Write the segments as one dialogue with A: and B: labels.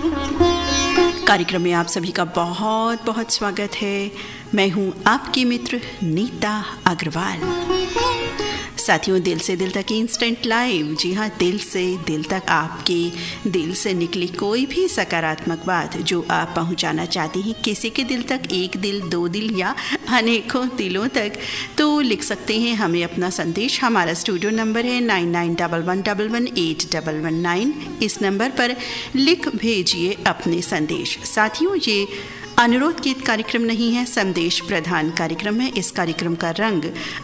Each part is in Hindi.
A: कार्यक्रम में आप सभी का बहुत बहुत स्वागत है। मैं हूं आपकी मित्र नीता अग्रवाल। साथियों, दिल से दिल तक इंस्टेंट लाइव। जी हाँ, दिल से दिल तक, आपके दिल से निकली कोई भी सकारात्मक बात जो आप पहुंचाना चाहती हैं किसी के दिल तक, एक दिल, दो दिल या अनेकों दिलों तक, तो लिख सकते हैं हमें अपना संदेश। हमारा स्टूडियो नंबर है 9911118119। इस नंबर पर लिख भेजिए अपने संदेश। साथियों, ये अनुरोध गीत कार्यक्रम नहीं है, संदेश प्रधान कार्यक्रम है। इस कार्यक्रम का रंग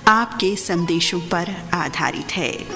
A: आपके संदेशों पर आधारित है।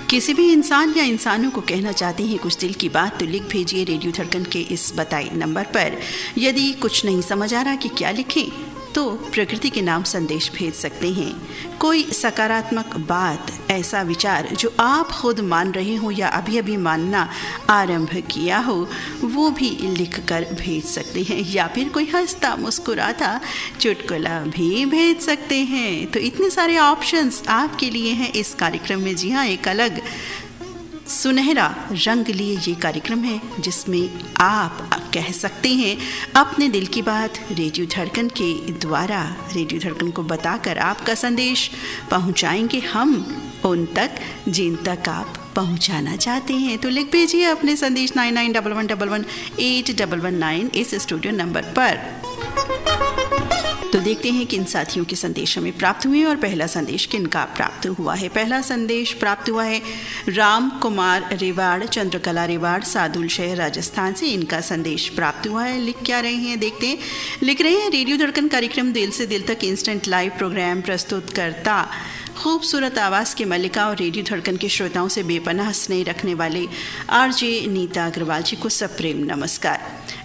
A: किसी भी इंसान या इंसानों को कहना चाहते हैं कुछ दिल की बात, तो लिख भेजिए रेडियो धड़कन के इस बताए नंबर पर। यदि कुछ नहीं समझ आ रहा कि क्या लिखें, तो प्रकृति के नाम संदेश भेज सकते हैं। कोई सकारात्मक बात, ऐसा विचार जो आप खुद मान रहे हो या अभी अभी मानना आरंभ किया हो, वो भी लिख कर भेज सकते हैं। या फिर कोई हंसता मुस्कुराता चुटकुला भी भेज सकते हैं। तो इतने सारे ऑप्शंस आपके लिए हैं इस कार्यक्रम में। जी हाँ, एक अलग सुनहरा रंग लिए ये कार्यक्रम है जिसमें आप कह सकते हैं अपने दिल की बात रेडियो धड़कन के द्वारा। रेडियो धड़कन को बताकर आपका संदेश पहुंचाएंगे हम उन तक जिन तक आप पहुंचाना चाहते हैं। तो लिख भेजिए अपने संदेश 9911118119 इस स्टूडियो नंबर पर। तो देखते हैं किन साथियों के संदेश हमें प्राप्त हुए और पहला संदेश किनका प्राप्त हुआ है। पहला संदेश प्राप्त हुआ है राम कुमार रेवाड़, चंद्रकला रेवाड़, सादुल शहर, राजस्थान से। इनका संदेश प्राप्त हुआ है। लिख क्या रहे हैं देखते हैं। लिख रहे हैं, रेडियो धड़कन कार्यक्रम दिल से दिल तक इंस्टेंट लाइव प्रोग्राम प्रस्तुत करता खूबसूरत आवाज़ के मल्लिका और रेडियो धड़कन के श्रोताओं से बेपनाह स्नेह रखने वाले आरजे नीता अग्रवाल जी को सप्रेम नमस्कार।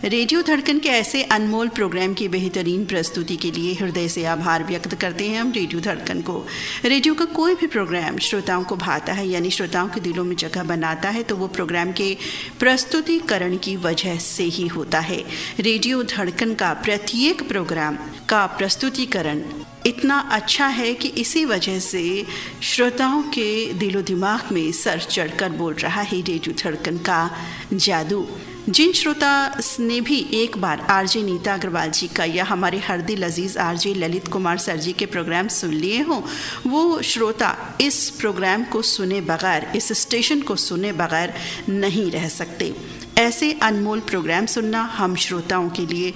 A: रेडियो धड़कन के ऐसे अनमोल प्रोग्राम की बेहतरीन प्रस्तुति के लिए हृदय से आभार व्यक्त करते हैं हम रेडियो धड़कन को। रेडियो का कोई भी प्रोग्राम श्रोताओं को भाता है, यानी श्रोताओं के दिलों में जगह बनाता है, तो वो प्रोग्राम के प्रस्तुतिकरण की वजह से ही होता है। रेडियो धड़कन का प्रत्येक प्रोग्राम का प्रस्तुतिकरण इतना अच्छा है कि इसी वजह से श्रोताओं के दिलो दिमाग में सर चढ़कर बोल रहा है रेडियो धड़कन का जादू। जिन श्रोता ने भी एक बार आरजे नीता अग्रवाल जी का या हमारे हर दिल अजीज़ आरजे ललित कुमार सर जी के प्रोग्राम सुन लिए हों, वो श्रोता इस प्रोग्राम को सुने बगैर, इस स्टेशन को सुने बगैर नहीं रह सकते। ऐसे अनमोल प्रोग्राम सुनना हम श्रोताओं के लिए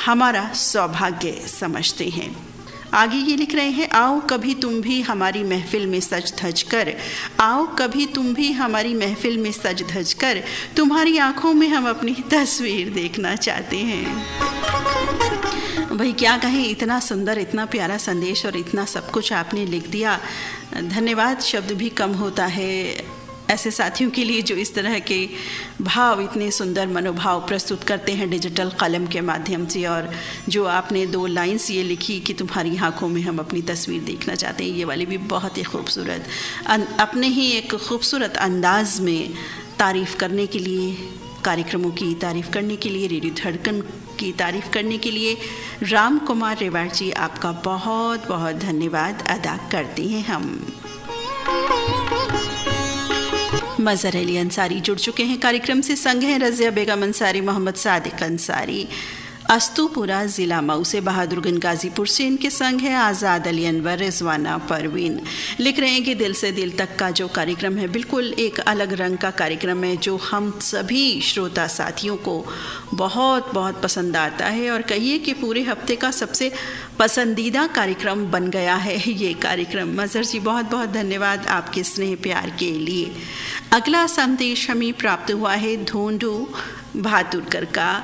A: हमारा सौभाग्य समझते हैं। आगे ये लिख रहे हैं, आओ कभी तुम भी हमारी महफिल में सज धज कर, आओ कभी तुम भी हमारी महफिल में सज धज कर, तुम्हारी आंखों में हम अपनी तस्वीर देखना चाहते हैं। भाई क्या कहें, इतना सुंदर, इतना प्यारा संदेश और इतना सब कुछ आपने लिख दिया। धन्यवाद शब्द भी कम होता है ऐसे साथियों के लिए जो इस तरह के भाव, इतने सुंदर मनोभाव प्रस्तुत करते हैं डिजिटल कलम के माध्यम से। और जो आपने 2 लाइन्स ये लिखी कि तुम्हारी आंखों में हम अपनी तस्वीर देखना चाहते हैं, ये वाली भी बहुत ही खूबसूरत, अपने ही एक खूबसूरत अंदाज में तारीफ़ करने के लिए, कार्यक्रमों की तारीफ़ करने के लिए, रेडियो धड़कन की तारीफ़ करने के लिए राम कुमार रेवाड़ जी, आपका बहुत बहुत धन्यवाद अदा करते हैं हम। मज़हर अली अंसारी जुड़ चुके हैं कार्यक्रम से। संग हैं रज़िया बेगम अंसारी, मोहम्मद सादिक अंसारी, अस्तुपुरा ज़िला मऊ से। बहादुरगंज गाज़ीपुर से इनके संग है आज़ाद अली अनवर, रिजवाना परवीन। लिख रहे हैं कि दिल से दिल तक का जो कार्यक्रम है बिल्कुल एक अलग रंग का कार्यक्रम है जो हम सभी श्रोता साथियों को बहुत बहुत पसंद आता है, और कहिए कि पूरे हफ्ते का सबसे पसंदीदा कार्यक्रम बन गया है ये कार्यक्रम। मज़हर जी, बहुत बहुत धन्यवाद आपके स्नेह प्यार के लिए। अगला संदेश हमें प्राप्त हुआ है धोंडू भातुरकर का,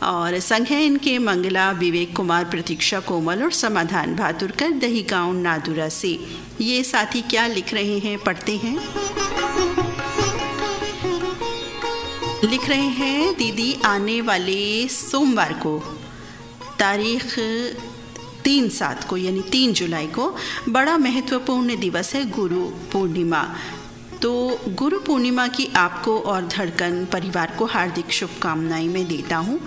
A: और संग है इनके मंगला, विवेक कुमार, प्रतीक्षा कोमल और समाधान भातुरकर, दही गाँव नादुरा से। ये साथी क्या लिख रहे हैं पढ़ते हैं। लिख रहे हैं, दीदी आने वाले सोमवार को तारीख 3/7 को यानी 3 जुलाई को बड़ा महत्वपूर्ण दिवस है गुरु पूर्णिमा। तो गुरु पूर्णिमा की आपको और धड़कन परिवार को हार्दिक शुभकामनाएं मैं देता हूँ।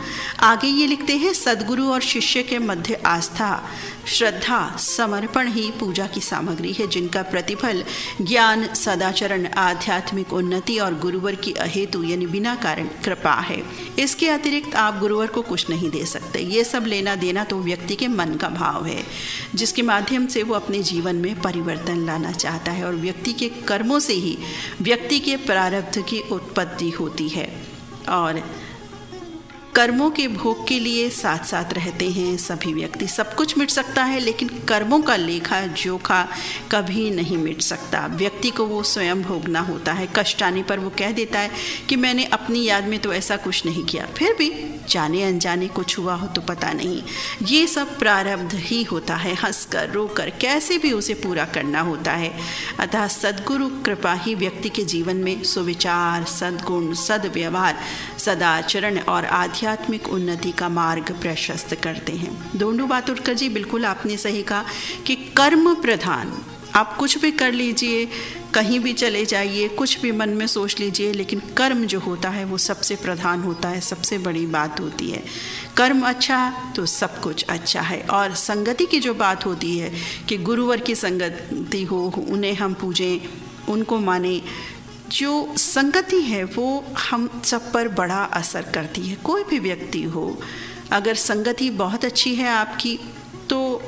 A: आगे ये लिखते हैं, सद्गुरु और शिष्य के मध्य आस्था, श्रद्धा, समर्पण ही पूजा की सामग्री है, जिनका प्रतिफल ज्ञान, सदाचरण, आध्यात्मिक उन्नति और गुरुवर की अहेतु यानी बिना कारण कृपा है। इसके अतिरिक्त आप गुरुवर को कुछ नहीं दे सकते। ये सब लेना देना तो व्यक्ति के मन का भाव है, जिसके माध्यम से वो अपने जीवन में परिवर्तन लाना चाहता है, और व्यक्ति के कर्मों से ही व्यक्ति के प्रारब्ध की उत्पत्ति होती है, और कर्मों के भोग के लिए साथ साथ रहते हैं सभी व्यक्ति। सब कुछ मिट सकता है, लेकिन कर्मों का लेखा जोखा कभी नहीं मिट सकता। व्यक्ति को वो स्वयं भोगना होता है। कष्ट आने पर वो कह देता है कि मैंने अपनी याद में तो ऐसा कुछ नहीं किया, फिर भी जाने अनजाने कुछ हुआ हो तो पता नहीं। ये सब प्रारब्ध ही होता है, हंसकर रोकर कैसे भी उसे पूरा करना होता है। अतः सद्गुरु कृपा ही व्यक्ति के जीवन में सुविचार, सद्गुण, सद्व्यवहार, सदाचरण और आध्यात्मिक उन्नति का मार्ग प्रशस्त करते हैं। दोनों बातुरकर जी, बिल्कुल आपने सही कहा कि कर्म प्रधान, आप कुछ भी कर लीजिए, कहीं भी चले जाइए, कुछ भी मन में सोच लीजिए, लेकिन कर्म जो होता है वो सबसे प्रधान होता है, सबसे बड़ी बात होती है। कर्म अच्छा तो सब कुछ अच्छा है। और संगति की जो बात होती है कि गुरुवर की संगति हो, उन्हें हम पूजें, उनको माने, जो संगति है वो हम सब पर बड़ा असर करती है। कोई भी व्यक्ति हो, अगर संगति बहुत अच्छी है आपकी तो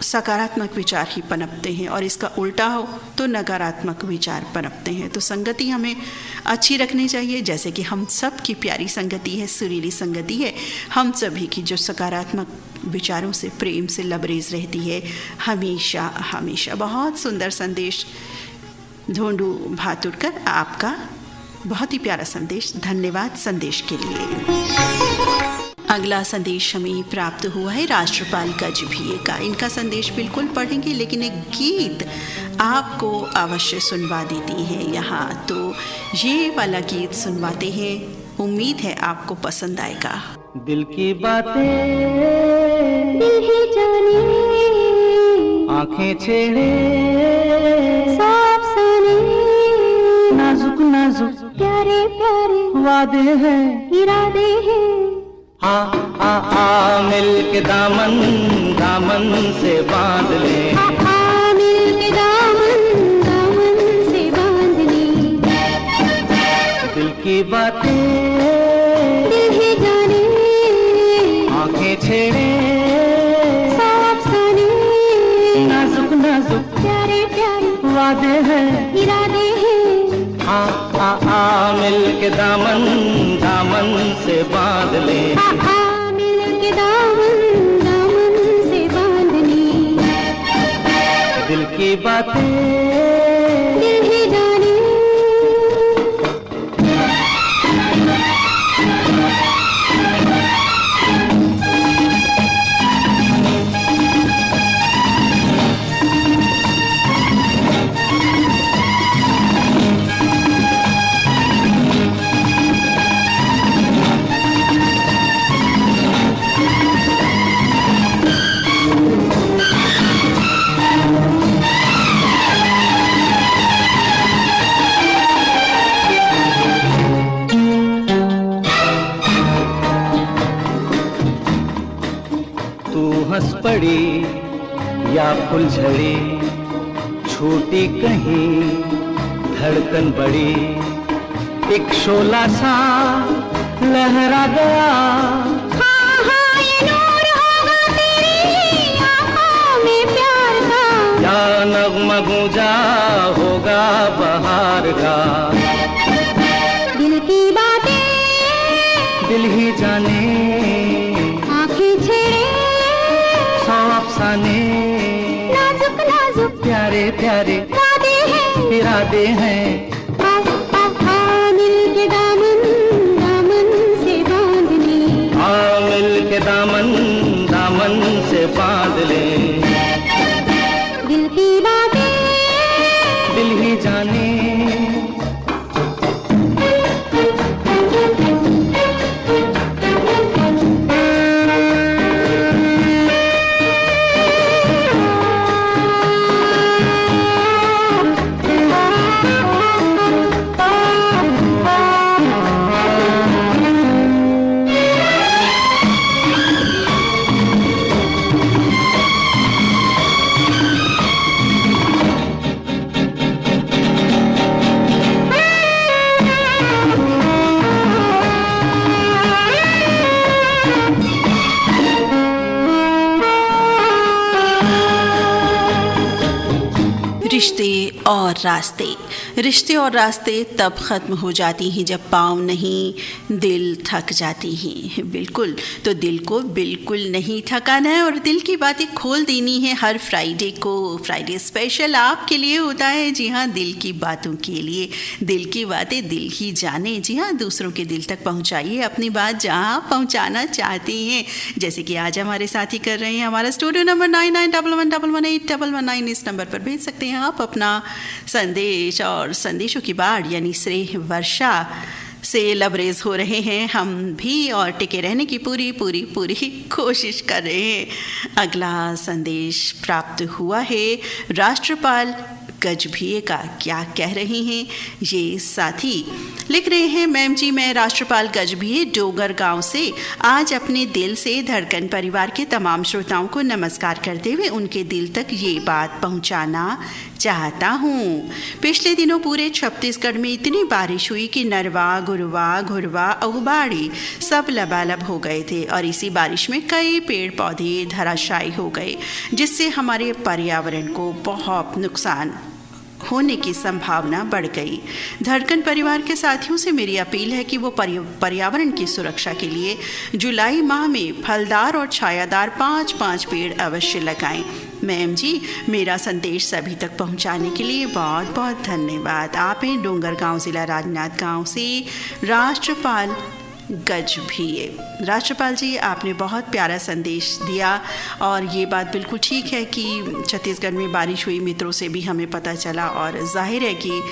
A: सकारात्मक विचार ही पनपते हैं, और इसका उल्टा हो तो नकारात्मक विचार पनपते हैं। तो संगति हमें अच्छी रखनी चाहिए, जैसे कि हम सब की प्यारी संगति है, सुरीली संगति है, हम सभी की जो सकारात्मक विचारों से, प्रेम से लबरेज रहती है हमेशा हमेशा। बहुत सुंदर संदेश ढोंडू भातुरकर, आपका बहुत ही प्यारा संदेश, धन्यवाद संदेश के लिए। अगला संदेश हमें प्राप्त हुआ है राष्ट्रपाल गजभिये का। इनका संदेश बिल्कुल पढ़ेंगे, लेकिन एक गीत आपको अवश्य सुनवा देती है यहाँ। तो ये वाला गीत सुनवाते हैं, उम्मीद है आपको पसंद आएगा।
B: दिल की बातें
C: दिल ही जाने,
B: आंखें छेड़े
C: साफ साने,
B: नाजुक नाजुक
C: प्यारे प्यारे
B: वादे हैं,
C: इरादे हैं।
B: आ मिल के दामन दामन से बांध ले,
C: मिल के दामन दामन से बांध ले।
B: दिल की बातें
C: दिल ही जाने,
B: आंखें छेड़े
C: साफ साने,
B: नाजुक नाजुक
C: प्यारे प्यारे
B: वादे हैं,
C: इरादे हैं।
B: आ मिल के दामन दामन से बांध ले,
C: मिल के दामन दामन से बांध ले।
B: दिल की बातें
C: दिल ही जाने।
B: हंस पड़ी या फुलझड़ी, छूटी कहीं धड़कन बड़ी, एक शोला सा लहरा गया।
C: हाँ, ये नूर होगा तेरी आँखों में प्यार का,
B: या नगमा गूंजा होगा बहार का।
C: दिल की बातें
B: दिल ही जाने,
C: आँखें छेड़े
B: सौ अफसाने,
C: नाजुक नाजुक
B: प्यारे प्यारे
C: वादे हैं,
B: इरादे हैं।
C: मिल के दामन दामन से बांध ले,
B: मिल के दामन दामन से बांध ले।
C: दिल की बातें
B: दिल ही जाने,
A: रिश्ते और रास्ते तब ख़त्म हो जाती हैं जब पाँव नहीं दिल थक जाती हैं। बिल्कुल, तो दिल को बिल्कुल नहीं थकाना है और दिल की बातें खोल देनी है। हर फ्राइडे को फ्राइडे स्पेशल आपके लिए होता है। जी हाँ, दिल की बातों के लिए, दिल की बातें दिल ही जाने। जी हाँ, दूसरों के दिल तक पहुँचाइए अपनी बात जहाँ पहुँचाना चाहते हैं। जैसे कि आज हमारे साथी कर रहे हैं। हमारा स्टूडियो नंबर 9911118119 इस नंबर पर भेज सकते हैं आप अपना संदेश, और संदेशों की बाढ़ यानी स्नेह वर्षा से लबरेज हो रहे हैं हम भी, और टिके रहने की पूरी कोशिश कर रहे हैं। अगला संदेश प्राप्त हुआ है राष्ट्रपाल गजभिये का। क्या कह रहे हैं ये साथी? लिख रहे हैं, मैम जी, मैं राष्ट्रपाल गजभिये डोगर गांव से आज अपने दिल से धड़कन परिवार के तमाम श्रोताओं को नमस्कार करते हुए उनके दिल तक ये बात पहुंचाना चाहता हूँ। पिछले दिनों पूरे छत्तीसगढ़ में इतनी बारिश हुई कि नरवा, गुरवा, घुरवा, अगुबाड़ी सब लबालब हो गए थे, और इसी बारिश में कई पेड़ पौधे धराशायी हो गए, जिससे हमारे पर्यावरण को बहुत नुकसान होने की संभावना बढ़ गई। धड़कन परिवार के साथियों से मेरी अपील है कि वो पर्यावरण की सुरक्षा के लिए जुलाई माह में फलदार और छायादार 5-5 पेड़ अवश्य लगाएं। मैम जी, मेरा संदेश सभी तक पहुंचाने के लिए बहुत बहुत धन्यवाद। आप हैं डोंगरगांव, ज़िला राजनांदगांव से राष्ट्रपाल गजभिये। राष्ट्रपाल जी, आपने बहुत प्यारा संदेश दिया, और ये बात बिल्कुल ठीक है कि छत्तीसगढ़ में बारिश हुई, मित्रों से भी हमें पता चला, और जाहिर है कि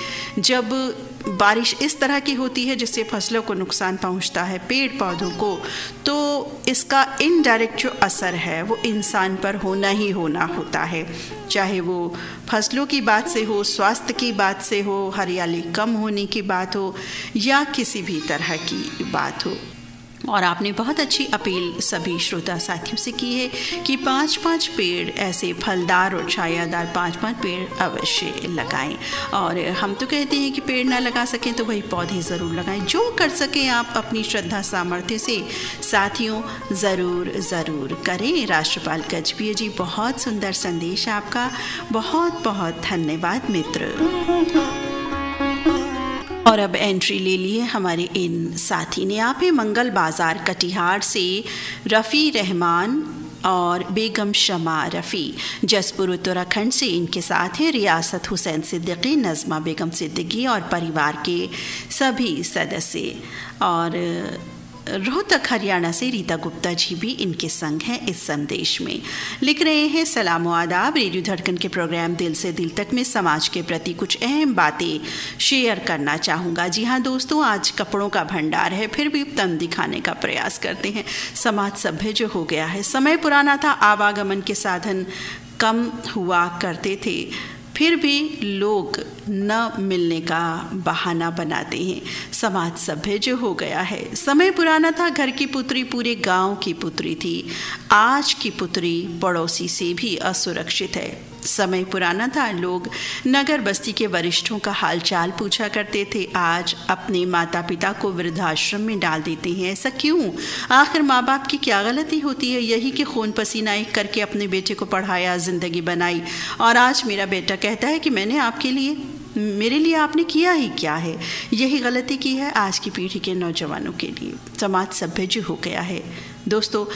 A: जब बारिश इस तरह की होती है जिससे फसलों को नुकसान पहुंचता है, पेड़ पौधों को, तो इसका इनडायरेक्ट जो असर है वो इंसान पर होना ही होना होता है। चाहे वो फसलों की बात से हो, स्वास्थ्य की बात से हो, हरियाली कम होने की बात हो, या किसी भी तरह की बात हो। और आपने बहुत अच्छी अपील सभी श्रोता साथियों से की है कि 5-5 पेड़, ऐसे फलदार और छायादार 5-5 पेड़ अवश्य लगाएं। और हम तो कहते हैं कि पेड़ ना लगा सकें तो वही पौधे ज़रूर लगाएं। जो कर सकें आप अपनी श्रद्धा सामर्थ्य से साथियों ज़रूर करें। राष्ट्रपाल गजभिये जी, बहुत सुंदर संदेश आपका, बहुत बहुत धन्यवाद मित्र। और अब एंट्री ले लिए हमारे इन साथी ने। आप हैं मंगल बाज़ार कटिहार से रफ़ी रहमान और बेगम शमा रफ़ी। जसपुर उत्तराखंड से इनके साथ हैं रियासत हुसैन सिद्दीकी, नज़मा बेगम सिद्दीकी और परिवार के सभी सदस्य। और रोहतक हरियाणा से रीता गुप्ता जी भी इनके संग हैं इस संदेश में। लिख रहे हैं, सलाम व आदाब। रेडियो धड़कन के प्रोग्राम दिल से दिल तक में समाज के प्रति कुछ अहम बातें शेयर करना चाहूँगा। जी हाँ दोस्तों, आज कपड़ों का भंडार है, फिर भी तन दिखाने का प्रयास करते हैं। समाज सभ्य जो हो गया है, समय पुराना था, आवागमन के साधन कम हुआ करते थे, फिर भी लोग न मिलने का बहाना बनाते हैं। समाज सभ्य जो हो गया है, समय पुराना था, घर की पुत्री पूरे गांव की पुत्री थी, आज की पुत्री पड़ोसी से भी असुरक्षित है। समय पुराना था, लोग नगर बस्ती के वरिष्ठों का हालचाल पूछा करते थे, आज अपने माता पिता को वृद्धाश्रम में डाल देते हैं। ऐसा क्यों? आखिर माँ बाप की क्या गलती होती है? यही कि खून पसीना एक करके अपने बेटे को पढ़ाया, ज़िंदगी बनाई, और आज मेरा बेटा कहता है कि मेरे लिए आपने किया ही क्या है? यही गलती की है आज की पीढ़ी के नौजवानों के लिए। समाज सभ्य जो हो गया है दोस्तों।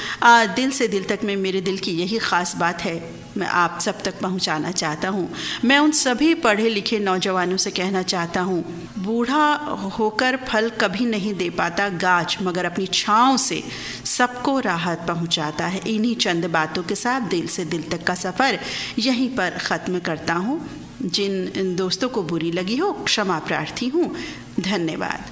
A: दिल से दिल तक में मेरे दिल की यही ख़ास बात है, मैं आप सब तक पहुंचाना चाहता हूं। मैं उन सभी पढ़े लिखे नौजवानों से कहना चाहता हूं, बूढ़ा होकर फल कभी नहीं दे पाता गाछ, मगर अपनी छाँव से सबको राहत पहुंचाता है। इन्हीं चंद बातों के साथ दिल से दिल तक का सफ़र यहीं पर ख़त्म करता हूं। जिन दोस्तों को बुरी लगी हो, क्षमा प्रार्थी हूँ। धन्यवाद।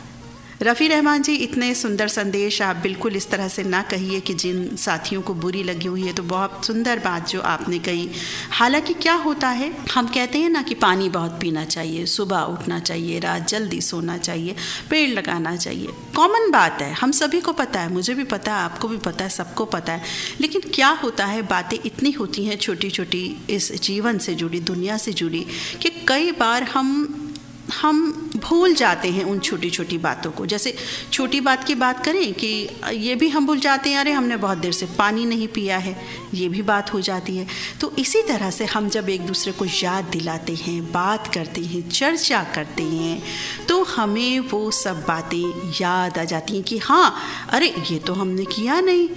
A: रफ़ी रहमान जी, इतने सुंदर संदेश आप बिल्कुल इस तरह से ना कहिए कि जिन साथियों को बुरी लगी हुई है। तो बहुत सुंदर बात जो आपने कही। हालांकि क्या होता है, हम कहते हैं ना कि पानी बहुत पीना चाहिए, सुबह उठना चाहिए, रात जल्दी सोना चाहिए, पेड़ लगाना चाहिए। कॉमन बात है, हम सभी को पता है, मुझे भी पता है, आपको भी पता है, सबको पता है। लेकिन क्या होता है, बातें इतनी होती हैं छोटी छोटी इस जीवन से जुड़ी, दुनिया से जुड़ी, कि कई बार हम हम भूल जाते हैं उन छोटी छोटी बातों को। जैसे छोटी बात की बात करें कि ये भी हम भूल जाते हैं, अरे हमने बहुत देर से पानी नहीं पिया है, ये भी बात हो जाती है। तो इसी तरह से हम जब एक दूसरे को याद दिलाते हैं, बात करते हैं, चर्चा करते हैं, तो हमें वो सब बातें याद आ जाती हैं कि हाँ, अरे ये तो हमने किया नहीं,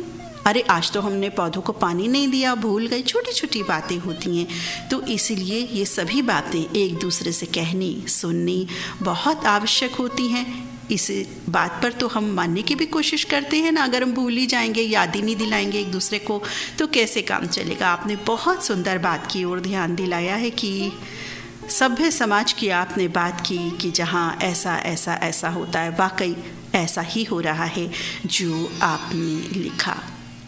A: अरे आज तो हमने पौधों को पानी नहीं दिया, भूल गए। छोटी छोटी बातें होती हैं। तो इसीलिए ये सभी बातें एक दूसरे से कहनी, सुननी बहुत आवश्यक होती हैं। इस बात पर तो हम मानने की भी कोशिश करते हैं ना। अगर हम भूल ही जाएंगे, याद ही नहीं दिलाएंगे एक दूसरे को, तो कैसे काम चलेगा। आपने बहुत सुंदर बात की ओर ध्यान दिलाया है कि सभ्य समाज की आपने बात की कि जहाँ ऐसा ऐसा ऐसा होता है, वाकई ऐसा ही हो रहा है जो आपने लिखा।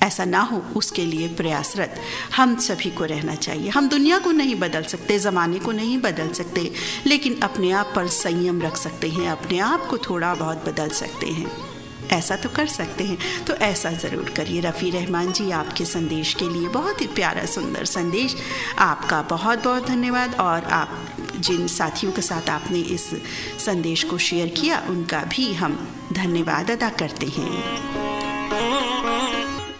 A: ऐसा ना हो उसके लिए प्रयासरत हम सभी को रहना चाहिए। हम दुनिया को नहीं बदल सकते, ज़माने को नहीं बदल सकते, लेकिन अपने आप पर संयम रख सकते हैं, अपने आप को थोड़ा बहुत बदल सकते हैं। ऐसा तो कर सकते हैं, तो ऐसा ज़रूर करिए। रफ़ी रहमान जी, आपके संदेश के लिए बहुत ही प्यारा सुंदर संदेश, आपका बहुत बहुत धन्यवाद। और आप जिन साथियों के साथ आपने इस संदेश को शेयर किया, उनका भी हम धन्यवाद अदा करते हैं।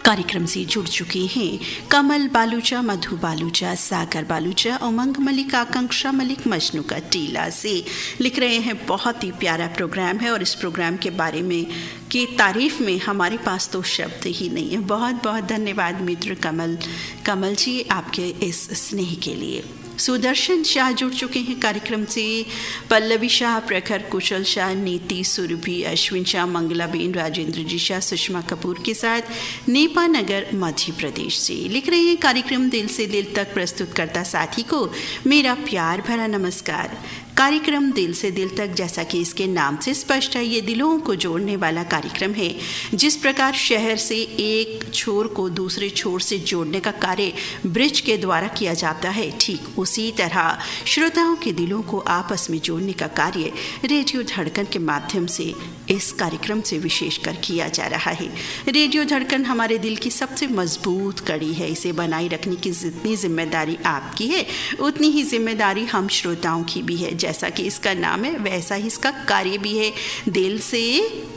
A: कार्यक्रम से जुड़ चुके हैं कमल बालूचा, मधु बालूचा, सागर बालूचा, उमंग मलिक, आकांक्षा मलिक, मजनू का टीला से लिख रहे हैं। बहुत ही प्यारा प्रोग्राम है और इस प्रोग्राम के बारे में की तारीफ में हमारे पास तो शब्द ही नहीं है। बहुत बहुत धन्यवाद मित्र कमल जी, आपके इस स्नेह के लिए। सुदर्शन शाह जुड़ चुके हैं कार्यक्रम से। पल्लवी शाह, प्रखर, कुशल शाह, नीति, सुरभि, अश्विन शाह, मंगलाबेन, राजेंद्र जी शाह, सुषमा कपूर के साथ नेपा नगर मध्य प्रदेश से लिख रहे हैं। कार्यक्रम दिल से दिल तक प्रस्तुत करता साथी को मेरा प्यार भरा नमस्कार। कार्यक्रम दिल से दिल तक, जैसा कि इसके नाम से स्पष्ट है, ये दिलों को जोड़ने वाला कार्यक्रम है। जिस प्रकार शहर से एक छोर को दूसरे छोर से जोड़ने का कार्य ब्रिज के द्वारा किया जाता है, ठीक उसी तरह श्रोताओं के दिलों को आपस में जोड़ने का कार्य रेडियो धड़कन के माध्यम से इस कार्यक्रम से विशेषकर किया जा रहा है। रेडियो धड़कन हमारे दिल की सबसे मजबूत कड़ी है। इसे बनाए रखने की जितनी जिम्मेदारी आपकी है, उतनी ही जिम्मेदारी हम श्रोताओं की भी है। जैसा कि इसका नाम है, वैसा ही इसका कार्य भी है, दिल से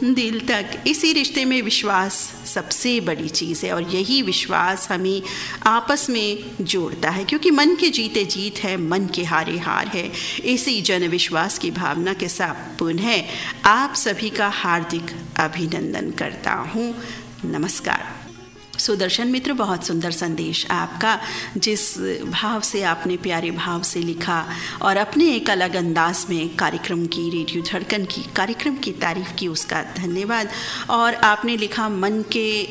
A: दिल तक। इसी रिश्ते में विश्वास सबसे बड़ी चीज़ है और यही विश्वास हमें आपस में जोड़ता है, क्योंकि मन के जीते जीत है, मन के हारे हार है। इसी जन विश्वास की भावना के साथ पुनः आप सभी का हार्दिक अभिनंदन करता हूँ। नमस्कार। सुदर्शन मित्र, बहुत सुंदर संदेश आपका, जिस भाव से आपने प्यारे भाव से लिखा और अपने एक अलग अंदाज में कार्यक्रम की, रेडियो धड़कन की कार्यक्रम की तारीफ की, उसका धन्यवाद। और आपने लिखा मन के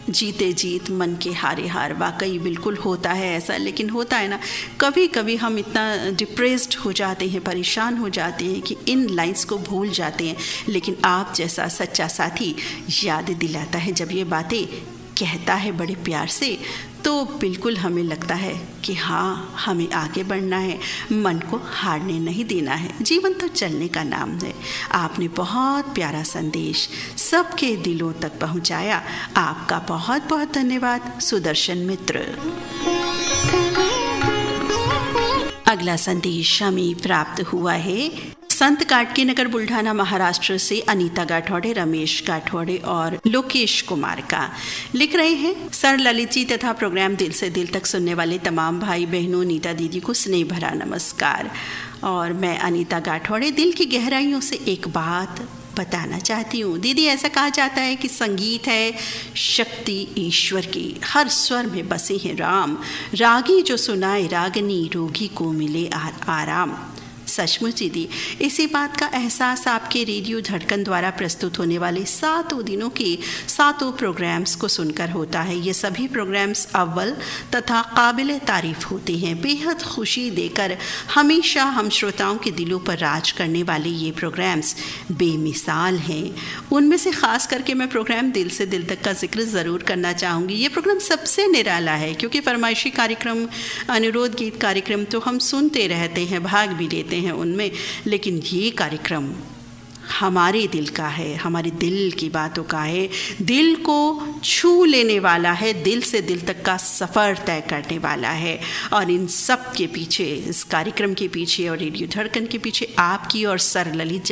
A: जीते जीत, मन के हारे हार। वाकई बिल्कुल होता है ऐसा, लेकिन होता है ना, कभी कभी हम इतना डिप्रेस्ड हो जाते हैं, परेशान हो जाते हैं कि इन लाइंस को भूल जाते हैं। लेकिन आप जैसा सच्चा साथी याद दिलाता है, जब ये बातें कहता है बड़े प्यार से, तो बिल्कुल हमें लगता है कि हाँ, हमें आगे बढ़ना है, मन को हारने नहीं देना है। जीवन तो चलने का नाम है। आपने बहुत प्यारा संदेश सबके दिलों तक पहुंचाया। आपका बहुत बहुत धन्यवाद सुदर्शन मित्र। अगला संदेश हमें प्राप्त हुआ है संत काटकी नगर, बुल्ढाना, महाराष्ट्र से अनीता गाठौड़े, रमेश गाठौड़े और लोकेश कुमार का। लिख रहे हैं, सर ललित जी तथा प्रोग्राम दिल से दिल तक सुनने वाले तमाम भाई बहनों, नीता दीदी को स्नेह भरा नमस्कार। और मैं अनीता गाठौड़े दिल की गहराइयों से एक बात बताना चाहती हूँ। दीदी, ऐसा कहा जाता है कि संगीत है शक्ति ईश्वर की, हर स्वर में बसे हैं राम, रागी जो सुनाए रागनी, रोगी को मिले आराम। सचमुच दीदी, इसी बात का एहसास आपके रेडियो धड़कन द्वारा प्रस्तुत होने वाले 7 दिनों के 7 प्रोग्राम्स को सुनकर होता है। ये सभी प्रोग्राम्स अव्वल तथा काबिल तारीफ होते हैं। बेहद खुशी देकर हमेशा हम श्रोताओं के दिलों पर राज करने वाले ये प्रोग्राम्स बेमिसाल हैं। उनमें से ख़ास करके मैं प्रोग्राम दिल से दिल तक का जिक्र ज़रूर करना चाहूँगी। ये प्रोग्राम सबसे निराला है, क्योंकि फरमाइशी कार्यक्रम, अनुरोध गीत कार्यक्रम तो हम सुनते रहते हैं, भाग भी लेते हैं उनमें, लेकिन ये कार्यक्रम हमारे दिल का है, हमारे दिल की बातों का है, दिल को छू लेने वाला है, दिल से दिल तक का सफ़र तय करने वाला है। और इन सब के पीछे, इस कार्यक्रम के पीछे और रेडियो धड़कन के पीछे आपकी और सर ललित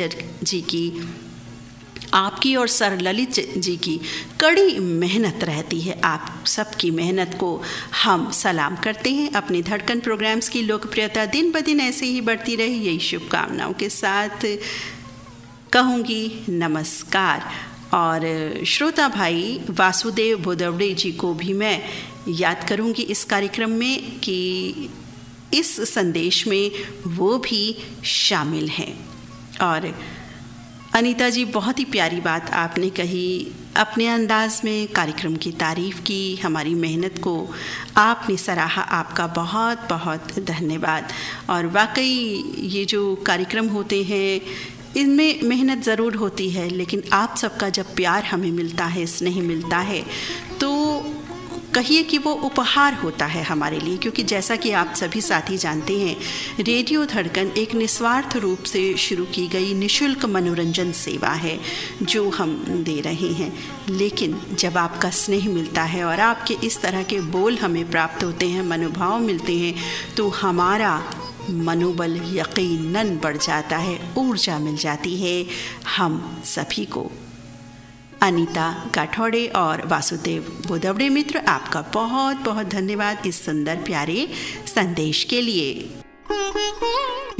A: जी की कड़ी मेहनत रहती है। आप सबकी मेहनत को हम सलाम करते हैं। अपने धड़कन प्रोग्राम्स की लोकप्रियता दिन ब दिन ऐसे ही बढ़ती रहे, यही शुभकामनाओं के साथ कहूँगी नमस्कार। और श्रोता भाई वासुदेव भोदवड़े जी को भी मैं याद करूँगी इस कार्यक्रम में कि इस संदेश में वो भी शामिल हैं। और अनीता जी, बहुत ही प्यारी बात आपने कही, अपने अंदाज में कार्यक्रम की तारीफ़ की, हमारी मेहनत को आपने सराहा, आपका बहुत बहुत धन्यवाद। और वाकई ये जो कार्यक्रम होते हैं इनमें मेहनत ज़रूर होती है, लेकिन आप सबका जब प्यार हमें मिलता है, स्नेह मिलता है, तो कहिए कि वो उपहार होता है हमारे लिए। क्योंकि जैसा कि आप सभी साथी जानते हैं, रेडियो धड़कन एक निस्वार्थ रूप से शुरू की गई निःशुल्क मनोरंजन सेवा है जो हम दे रहे हैं। लेकिन जब आपका स्नेह मिलता है और आपके इस तरह के बोल हमें प्राप्त होते हैं, मनोभाव मिलते हैं, तो हमारा मनोबल यकीनन बढ़ जाता है, ऊर्जा मिल जाती है हम सभी को। अनीता गाठौड़े और वासुदेव भोदवड़े मित्र, आपका बहुत बहुत धन्यवाद इस सुंदर प्यारे संदेश के लिए।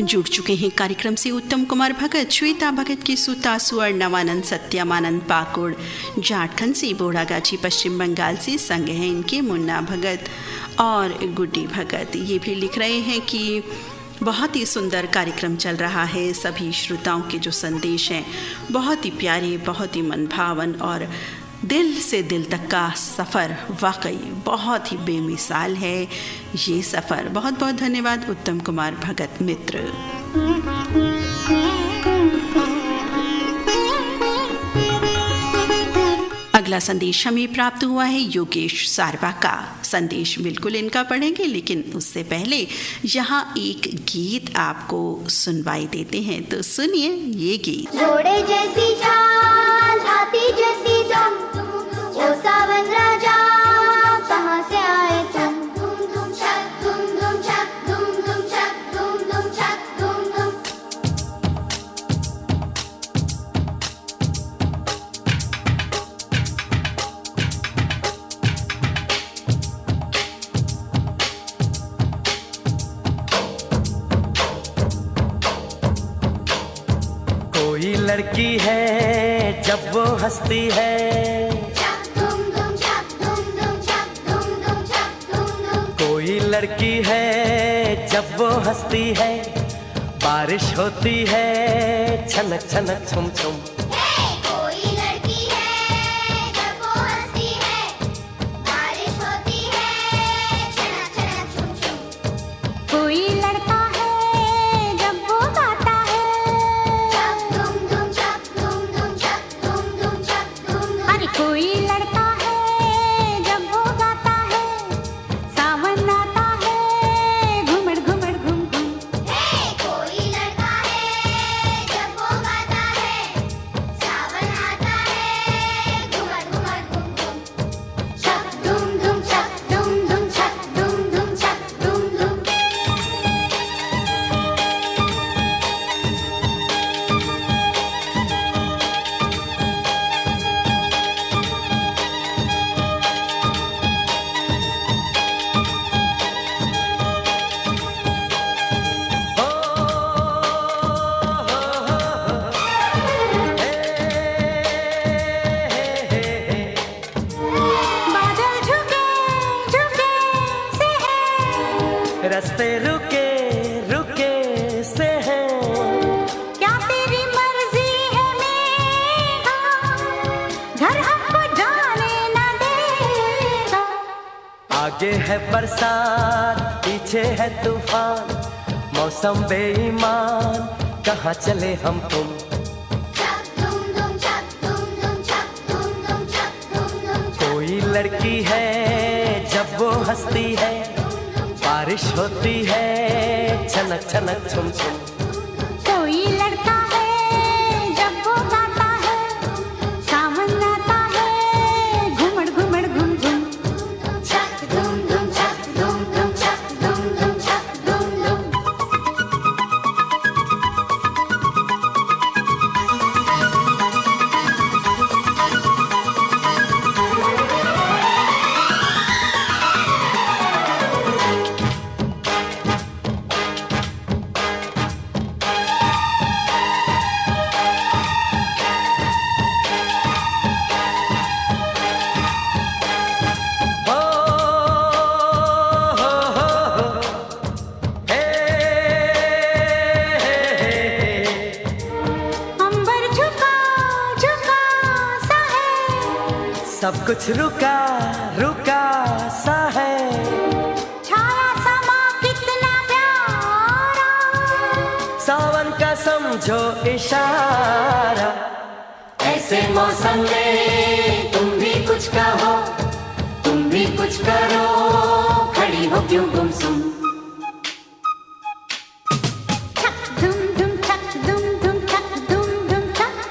A: जुड़ चुके हैं कार्यक्रम से उत्तम कुमार भगत, श्वेता भगत की सुता, सुवर्णवानंद, सत्यामानंद पाकुड़ झारखंड से, बोड़ागाछी पश्चिम बंगाल से, संग हैं इनके मुन्ना भगत और गुड्डी भगत। ये भी लिख रहे हैं कि बहुत ही सुंदर कार्यक्रम चल रहा है, सभी श्रोताओं के जो संदेश हैं बहुत ही प्यारे, बहुत ही मनभावन और दिल से दिल तक का सफ़र वाकई बहुत ही बेमिसाल है ये सफ़र। बहुत बहुत धन्यवाद उत्तम कुमार भगत मित्र। अगला संदेश हमें प्राप्त हुआ है योगेश सारवा का। संदेश बिल्कुल इनका पढ़ेंगे, लेकिन उससे पहले यहाँ एक गीत आपको सुनवाई देते हैं, तो सुनिए ये गीत।
C: घोड़े जैसी चाल, हाथी जैसी दम, ओ सावन राजा कहाँ से आए तुम? धूम धूम छक, धूम धूम छक, धूम धूम छक, धूम धूम छक, धूम धूम।
B: कोई लड़की है जब वो हंसती है, कोई लड़की है जब वो हंसती है, बारिश होती है छनक छनक छुम छुम।
C: कोई लड़की है जब वो हंसती है, बारिश होती है छनक छनक छुम छुम। कोई लड़का है जब वो गाता है, धूम धूम छक, धूम धूम छक, धूम धूम छक, धूम धूम। अरे कोई लड़का है जब वो गाता है, सावन आता है घुमड़ घुमड़ घुम घुम। कोई लड़का है जब वो गाता है, सावन आता है घुमड़ घुमड़ घुम घुम। छक धूम धूम छक, धूम धूम छक, धूम धूम छक, धूम धूम। बादल झुके झुके से है,
B: रास्ते रुके रुके से हैं,
C: क्या तेरी मर्जी है मेघा, घर हमको जाने न देगा।
B: आगे है बरसात पीछे है तूफान, मौसम बेईमान कहाँ चले हम तुम।
C: छक धूम धूम छक, धूम धूम छक, धूम धूम छक, धूम धूम छक।
B: कोई लड़की है जब वो हंसती है, बारिश होती है छनक छनक छुम छुम।
C: कोई लड़का है जब वो
B: सब कुछ रुका रुका सा है,
C: छाया समा कितना प्यारा,
B: सावन का समझो इशारा। ऐसे मौसम में तुम भी कुछ कहो, तुम भी कुछ करो, खड़ी हो क्यों गुमसुम।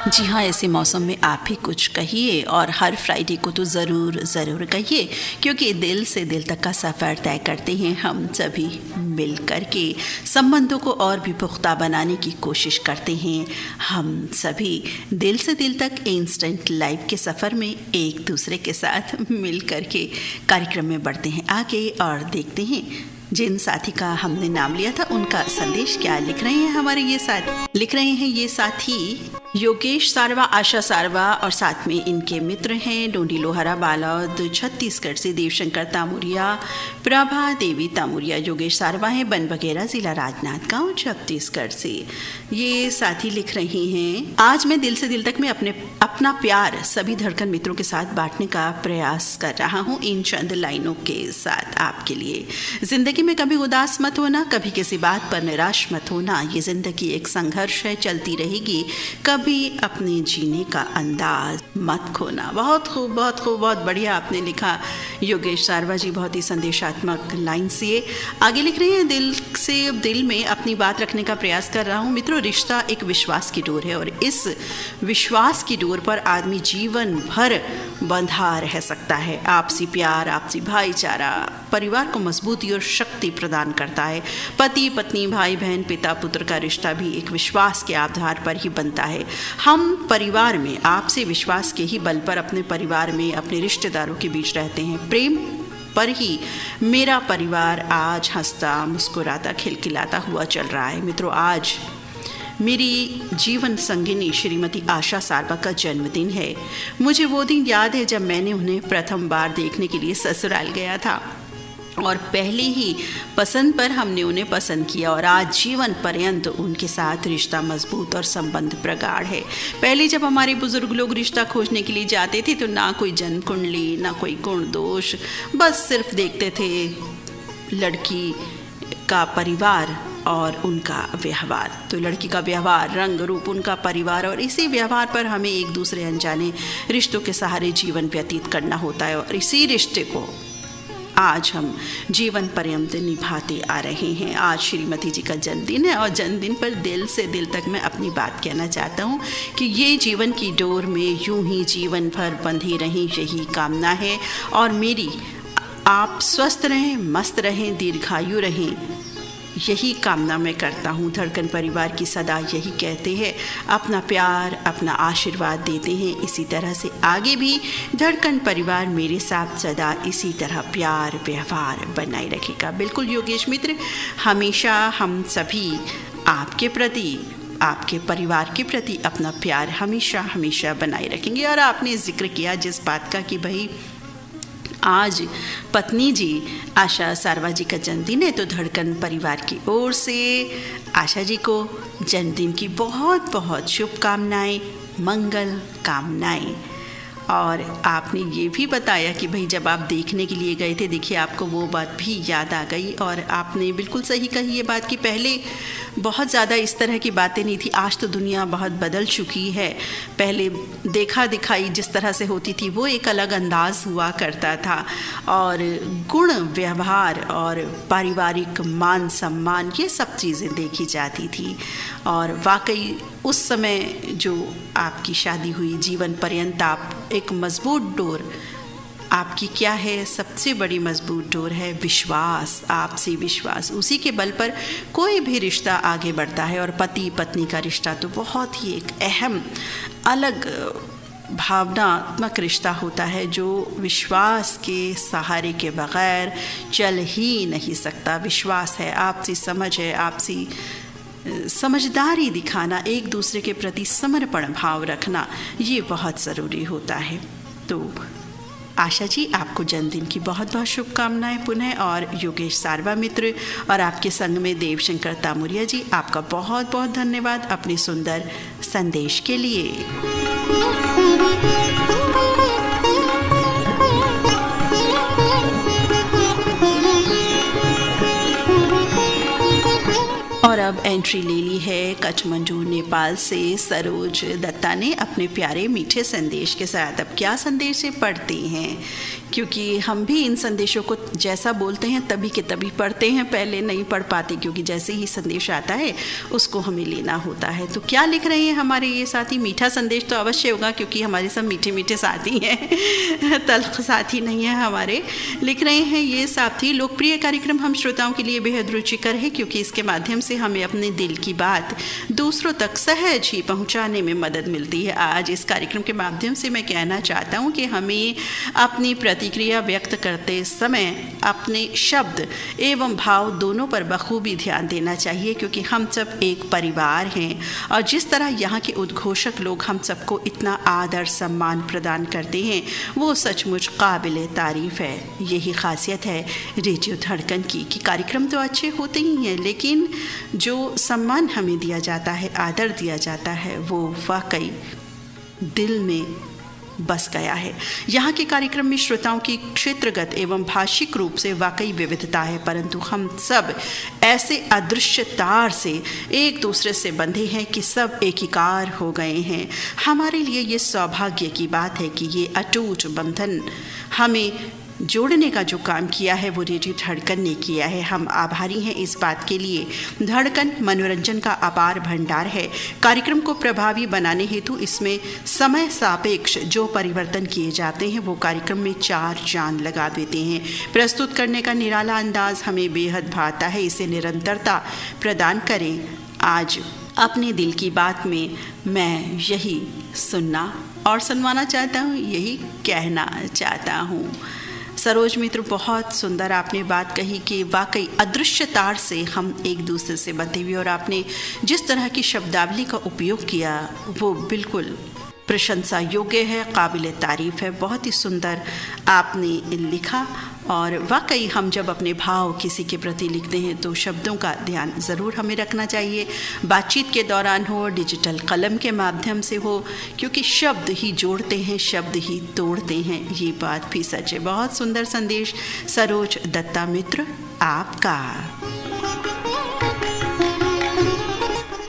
A: जी हाँ, ऐसे मौसम में आप भी कुछ कहिए और हर फ्राइडे को तो ज़रूर ज़रूर कहिए, क्योंकि दिल से दिल तक का सफ़र तय करते हैं हम सभी मिल कर के, संबंधों को और भी पुख्ता बनाने की कोशिश करते हैं हम सभी। दिल से दिल तक इंस्टेंट लाइव के सफ़र में एक दूसरे के साथ मिल कर के कार्यक्रम में बढ़ते हैं आगे और देखते हैं जिन साथी का हमने नाम लिया था उनका संदेश क्या लिख रहे हैं हमारे ये साथी। लिख रहे हैं ये साथी योगेश सारवा, आशा सारवा और साथ में इनके मित्र हैं डोंडी लोहारा बालौद छत्तीसगढ़ से देवशंकर तामुरिया, प्रभा देवी तामुरिया। योगेश सारवा हैं बन बघेरा, जिला राजनांदगांव, छत्तीसगढ़ से। ये साथी लिख रहे हैं, आज मैं दिल से दिल तक में अपना प्यार सभी धड़कन मित्रों के साथ बांटने का प्रयास कर रहा हूँ इन चंद लाइनों के साथ आपके लिए। जिंदगी में कभी उदास मत होना, कभी किसी बात पर निराश मत होना, ये जिंदगी एक संघर्ष है, चलती रहेगी, कभी अपने जीने का अंदाज मत खोना। बहुत खूब, बहुत खूब, बहुत बढ़िया आपने लिखा योगेश सारवा जी, बहुत ही संदेशात्मक लाइन से। आगे लिख रहे हैं, दिल से दिल में अपनी बात रखने का प्रयास कर रहा हूँ मित्रों। रिश्ता एक विश्वास की डोर है और इस विश्वास की डोर पर आदमी जीवन भर बंधा रह सकता है। आपसी प्यार, आपसी भाईचारा परिवार को मजबूती और शक्ति प्रदान करता है। पति पत्नी, भाई बहन, पिता पुत्र का रिश्ता भी एक विश्वास के आधार पर ही बनता है। हम परिवार में आपसी विश्वास के ही बल पर अपने परिवार में अपने रिश्तेदारों के बीच रहते हैं। प्रेम पर ही मेरा परिवार आज हंसता मुस्कुराता खिलखिलाता हुआ चल रहा है। मित्रों, आज मेरी जीवन संगिनी श्रीमती आशा सारवा का जन्मदिन है। मुझे वो दिन याद है जब मैंने उन्हें प्रथम बार देखने के लिए ससुराल गया था और पहले ही पसंद पर हमने उन्हें पसंद किया और आज जीवन पर्यंत उनके साथ रिश्ता मजबूत और संबंध प्रगाढ़ है। पहले जब हमारे बुजुर्ग लोग रिश्ता खोजने के लिए जाते थे तो ना कोई जन्म कुंडली, ना कोई गुण दोष, बस सिर्फ देखते थे लड़की का परिवार और उनका व्यवहार। तो लड़की का व्यवहार, रंग रूप, उनका परिवार, और इसी व्यवहार पर हमें एक दूसरे अनजाने रिश्तों के सहारे जीवन व्यतीत करना होता है और इसी रिश्ते को आज हम जीवन पर्यंत निभाते आ रहे हैं। आज श्रीमती जी का जन्मदिन है और जन्मदिन पर दिल से दिल तक मैं अपनी बात कहना चाहता हूँ कि ये जीवन की डोर में यूं ही जीवन भर बंधी रहें, यही कामना है। और मेरी आप स्वस्थ रहें, मस्त रहें, दीर्घायु रहें, यही कामना मैं करता हूँ। धड़कन परिवार की सदा यही कहते हैं, अपना प्यार, अपना आशीर्वाद देते हैं। इसी तरह से आगे भी धड़कन परिवार मेरे साथ सदा इसी तरह प्यार व्यवहार बनाए रखेगा। बिल्कुल योगेश मित्र, हमेशा हम सभी आपके प्रति, आपके परिवार के प्रति अपना प्यार हमेशा हमेशा बनाए रखेंगे। और आपने जिक्र किया जिस बात का कि भाई आज पत्नी जी आशा सारवा जी का जन्मदिन है, तो धड़कन परिवार की ओर से आशा जी को जन्मदिन की बहुत बहुत शुभकामनाएं, मंगल कामनाएं। और आपने ये भी बताया कि भाई जब आप देखने के लिए गए थे, देखिए आपको वो बात भी याद आ गई और आपने बिल्कुल सही कही ये बात कि पहले बहुत ज़्यादा इस तरह की बातें नहीं थी। आज तो दुनिया बहुत बदल चुकी है। पहले देखा दिखाई जिस तरह से होती थी वो एक अलग अंदाज हुआ करता था और गुण, व्यवहार और पारिवारिक मान सम्मान, ये सब चीज़ें देखी जाती थी। और वाकई उस समय जो आपकी शादी हुई, जीवन पर्यंत आप एक मजबूत डोर, आपकी क्या है, सबसे बड़ी मजबूत डोर है विश्वास, आपसी विश्वास। उसी के बल पर कोई भी रिश्ता आगे बढ़ता है और पति पत्नी का रिश्ता तो बहुत ही एक अहम, अलग भावनात्मक रिश्ता होता है जो विश्वास के सहारे के बगैर चल ही नहीं सकता। विश्वास है, आपसी समझ है, आपसी समझदारी दिखाना, एक दूसरे के प्रति समर्पण भाव रखना, ये बहुत ज़रूरी होता है। तो आशा जी, आपको जन्मदिन की बहुत बहुत शुभकामनाएं पुनः। और योगेश सारवा मित्र और आपके संग में देवशंकर तामुरिया जी, आपका बहुत बहुत धन्यवाद अपने सुंदर संदेश के लिए। एंट्री ले ली है कठमांडू नेपाल से सरोज दत्ता ने अपने प्यारे मीठे संदेश के साथ। अब क्या संदेश पढ़ते हैं, क्योंकि हम भी इन संदेशों को जैसा बोलते हैं तभी के तभी पढ़ते हैं, पहले नहीं पढ़ पाते, क्योंकि जैसे ही संदेश आता है उसको हमें लेना होता है। तो क्या लिख रहे हैं हमारे ये साथी? मीठा संदेश तो अवश्य होगा, क्योंकि हमारे सब मीठे मीठे साथी हैं, तल्ख साथी नहीं है हमारे। लिख रहे हैं ये साथी, लोकप्रिय कार्यक्रम हम श्रोताओं के लिए बेहद रुचिकर है, क्योंकि इसके माध्यम से हमें अपने दिल की बात दूसरों तक सहज ही पहुंचाने में मदद मिलती है। आज इस कार्यक्रम के माध्यम से मैं कहना चाहता हूं कि हमें अपनी प्रतिक्रिया व्यक्त करते समय अपने शब्द एवं भाव दोनों पर बखूबी ध्यान देना चाहिए, क्योंकि हम सब एक परिवार हैं। और जिस तरह यहाँ के उद्घोषक लोग हम सबको इतना आदर सम्मान प्रदान करते हैं, वो सचमुच काबिल तारीफ है। यही खासियत है रेडियो धड़कन की कि कार्यक्रम तो अच्छे होते ही हैं, लेकिन जो सम्मान हमें दिया जाता है, आदर दिया जाता है, वो वाकई दिल में बस गया है। यहाँ के कार्यक्रम में श्रोताओं की क्षेत्रगत एवं भाषिक रूप से वाकई विविधता है, परंतु हम सब ऐसे अदृश्य तार से एक दूसरे से बंधे हैं कि सब एकीकार हो गए हैं। हमारे लिए ये सौभाग्य की बात है कि ये अटूट बंधन हमें जोड़ने का जो काम किया है वो रेडियो धड़कन ने किया है। हम आभारी हैं इस बात के लिए। धड़कन मनोरंजन का अपार भंडार है। कार्यक्रम को प्रभावी बनाने हेतु इसमें समय सापेक्ष जो परिवर्तन किए जाते हैं वो कार्यक्रम में चार चांद लगा देते हैं। प्रस्तुत करने का निराला अंदाज हमें बेहद भाता है, इसे निरंतरता प्रदान करें। आज अपने दिल की बात में मैं यही सुनना और सुनवाना चाहता हूँ, यही कहना चाहता हूँ। सरोज मित्र, बहुत सुंदर आपने बात कही कि वाकई अदृश्य तार से हम एक दूसरे से बंधे हुए, और आपने जिस तरह की शब्दावली का उपयोग किया वो बिल्कुल प्रशंसा योग्य है, काबिल तारीफ है। बहुत ही सुंदर आपने लिखा, और वाकई हम जब अपने भाव किसी के प्रति लिखते हैं तो शब्दों का ध्यान ज़रूर हमें रखना चाहिए, बातचीत के दौरान हो, डिजिटल कलम के माध्यम से हो, क्योंकि शब्द ही जोड़ते हैं, शब्द ही तोड़ते हैं, ये बात भी सच है। बहुत सुंदर संदेश सरोज दत्ता मित्र आपका।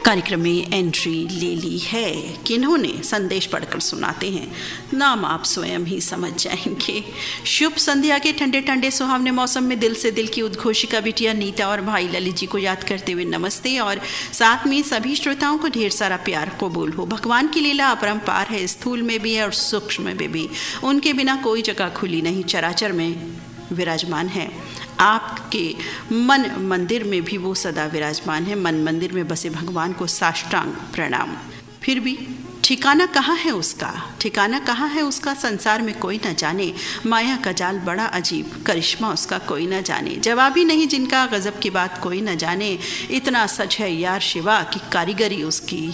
A: कार्यक्रम में एंट्री ले ली है किन्होंने, संदेश पढ़कर सुनाते हैं, नाम आप स्वयं ही समझ जाएंगे। शुभ संध्या के ठंडे ठंडे सुहावने मौसम में दिल से दिल की उद्घोषिका बिटिया नीता और भाई ललित जी को याद करते हुए नमस्ते, और साथ में सभी श्रोताओं को ढेर सारा प्यार कबूल हो। भगवान की लीला अपरंपार है, स्थूल में भी है और सूक्ष्म में भी। उनके बिना कोई जगह खुली नहीं, चराचर में विराजमान है। आपके मन मंदिर में भी वो सदा विराजमान है। मन मंदिर में बसे भगवान को साष्टांग प्रणाम। फिर भी ठिकाना कहाँ है उसका, ठिकाना कहाँ है उसका, संसार में कोई न जाने। माया का जाल बड़ा अजीब, करिश्मा उसका कोई न जाने। जवाब ही नहीं जिनका, गजब की बात कोई न जाने। इतना सच है यार शिवा कि कारीगरी उसकी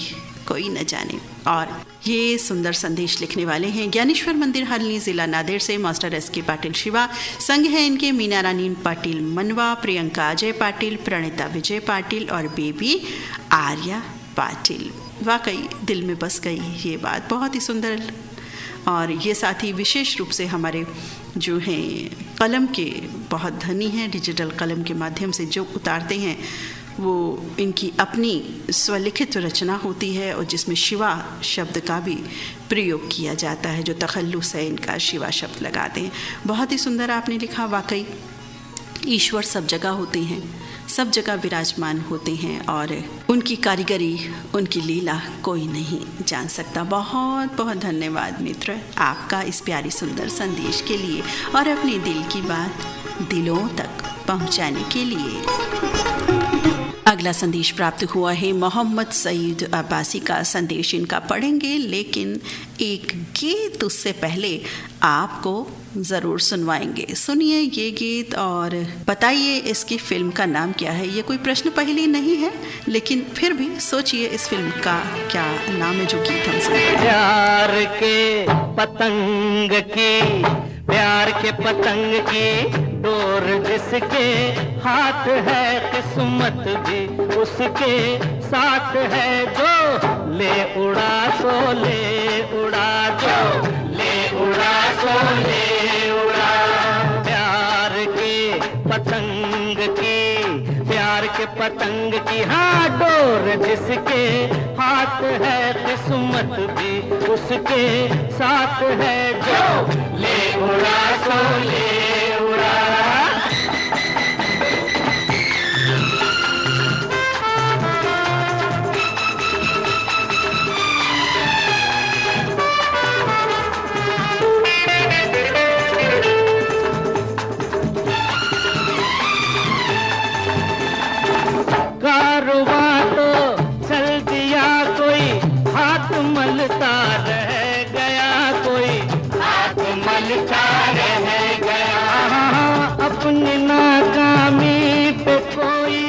A: कोई न जाने। और ये सुंदर संदेश लिखने वाले हैं ज्ञानेश्वर मंदिर हरली, जिला नांदेड़ से मास्टर एस.के. पाटिल शिवा। संग है इनके मीना रानी पाटिल मनवा, प्रियंका अजय पाटिल, प्रणिता विजय पाटिल और बेबी आर्या पाटिल। वाकई दिल में बस गई ये बात, बहुत ही सुंदर। और ये साथी विशेष रूप से हमारे जो हैं कलम के बहुत धनी हैं, डिजिटल कलम के माध्यम से जो उतारते हैं वो इनकी अपनी स्वलिखित रचना होती है, और जिसमें शिवा शब्द का भी प्रयोग किया जाता है, जो तखल्लुस है इनका, शिवा शब्द लगाते हैं। बहुत ही सुंदर आपने लिखा। वाकई ईश्वर सब जगह होते हैं, सब जगह विराजमान होते हैं, और उनकी कारीगरी, उनकी लीला कोई नहीं जान सकता। बहुत बहुत धन्यवाद मित्र आपका इस प्यारी सुंदर संदेश के लिए और अपने दिल की बात दिलों तक पहुंचाने के लिए। अगला संदेश प्राप्त हुआ है मोहम्मद सईद अब्बासी का। संदेश इनका पढ़ेंगे, लेकिन एक गीत उससे पहले आपको ज़रूर सुनवाएंगे। सुनिए ये गीत और बताइए इसकी फिल्म का नाम क्या है। ये कोई प्रश्न पहले नहीं है, लेकिन फिर भी सोचिए इस फिल्म का क्या नाम है जो गीत हम सुन।
B: प्यार के पतंग की, प्यार के पतंग की डोर जिसके हाथ है, किस्मत भी उसके साथ है। जो ले उड़ा सो ले उड़ा, जो ले उड़ा सो ले उड़ा। प्यार के पतंग की, प्यार के पतंग की हाँ डोर जिसके हाथ है किस्मत भी उसके साथ है जो ले उड़ा सो ले उड़ा। कारवां तो चल दिया कोई हाथ मलता रह गया कोई हाथ मलता रह गया। अपनी नाकामी पे कोई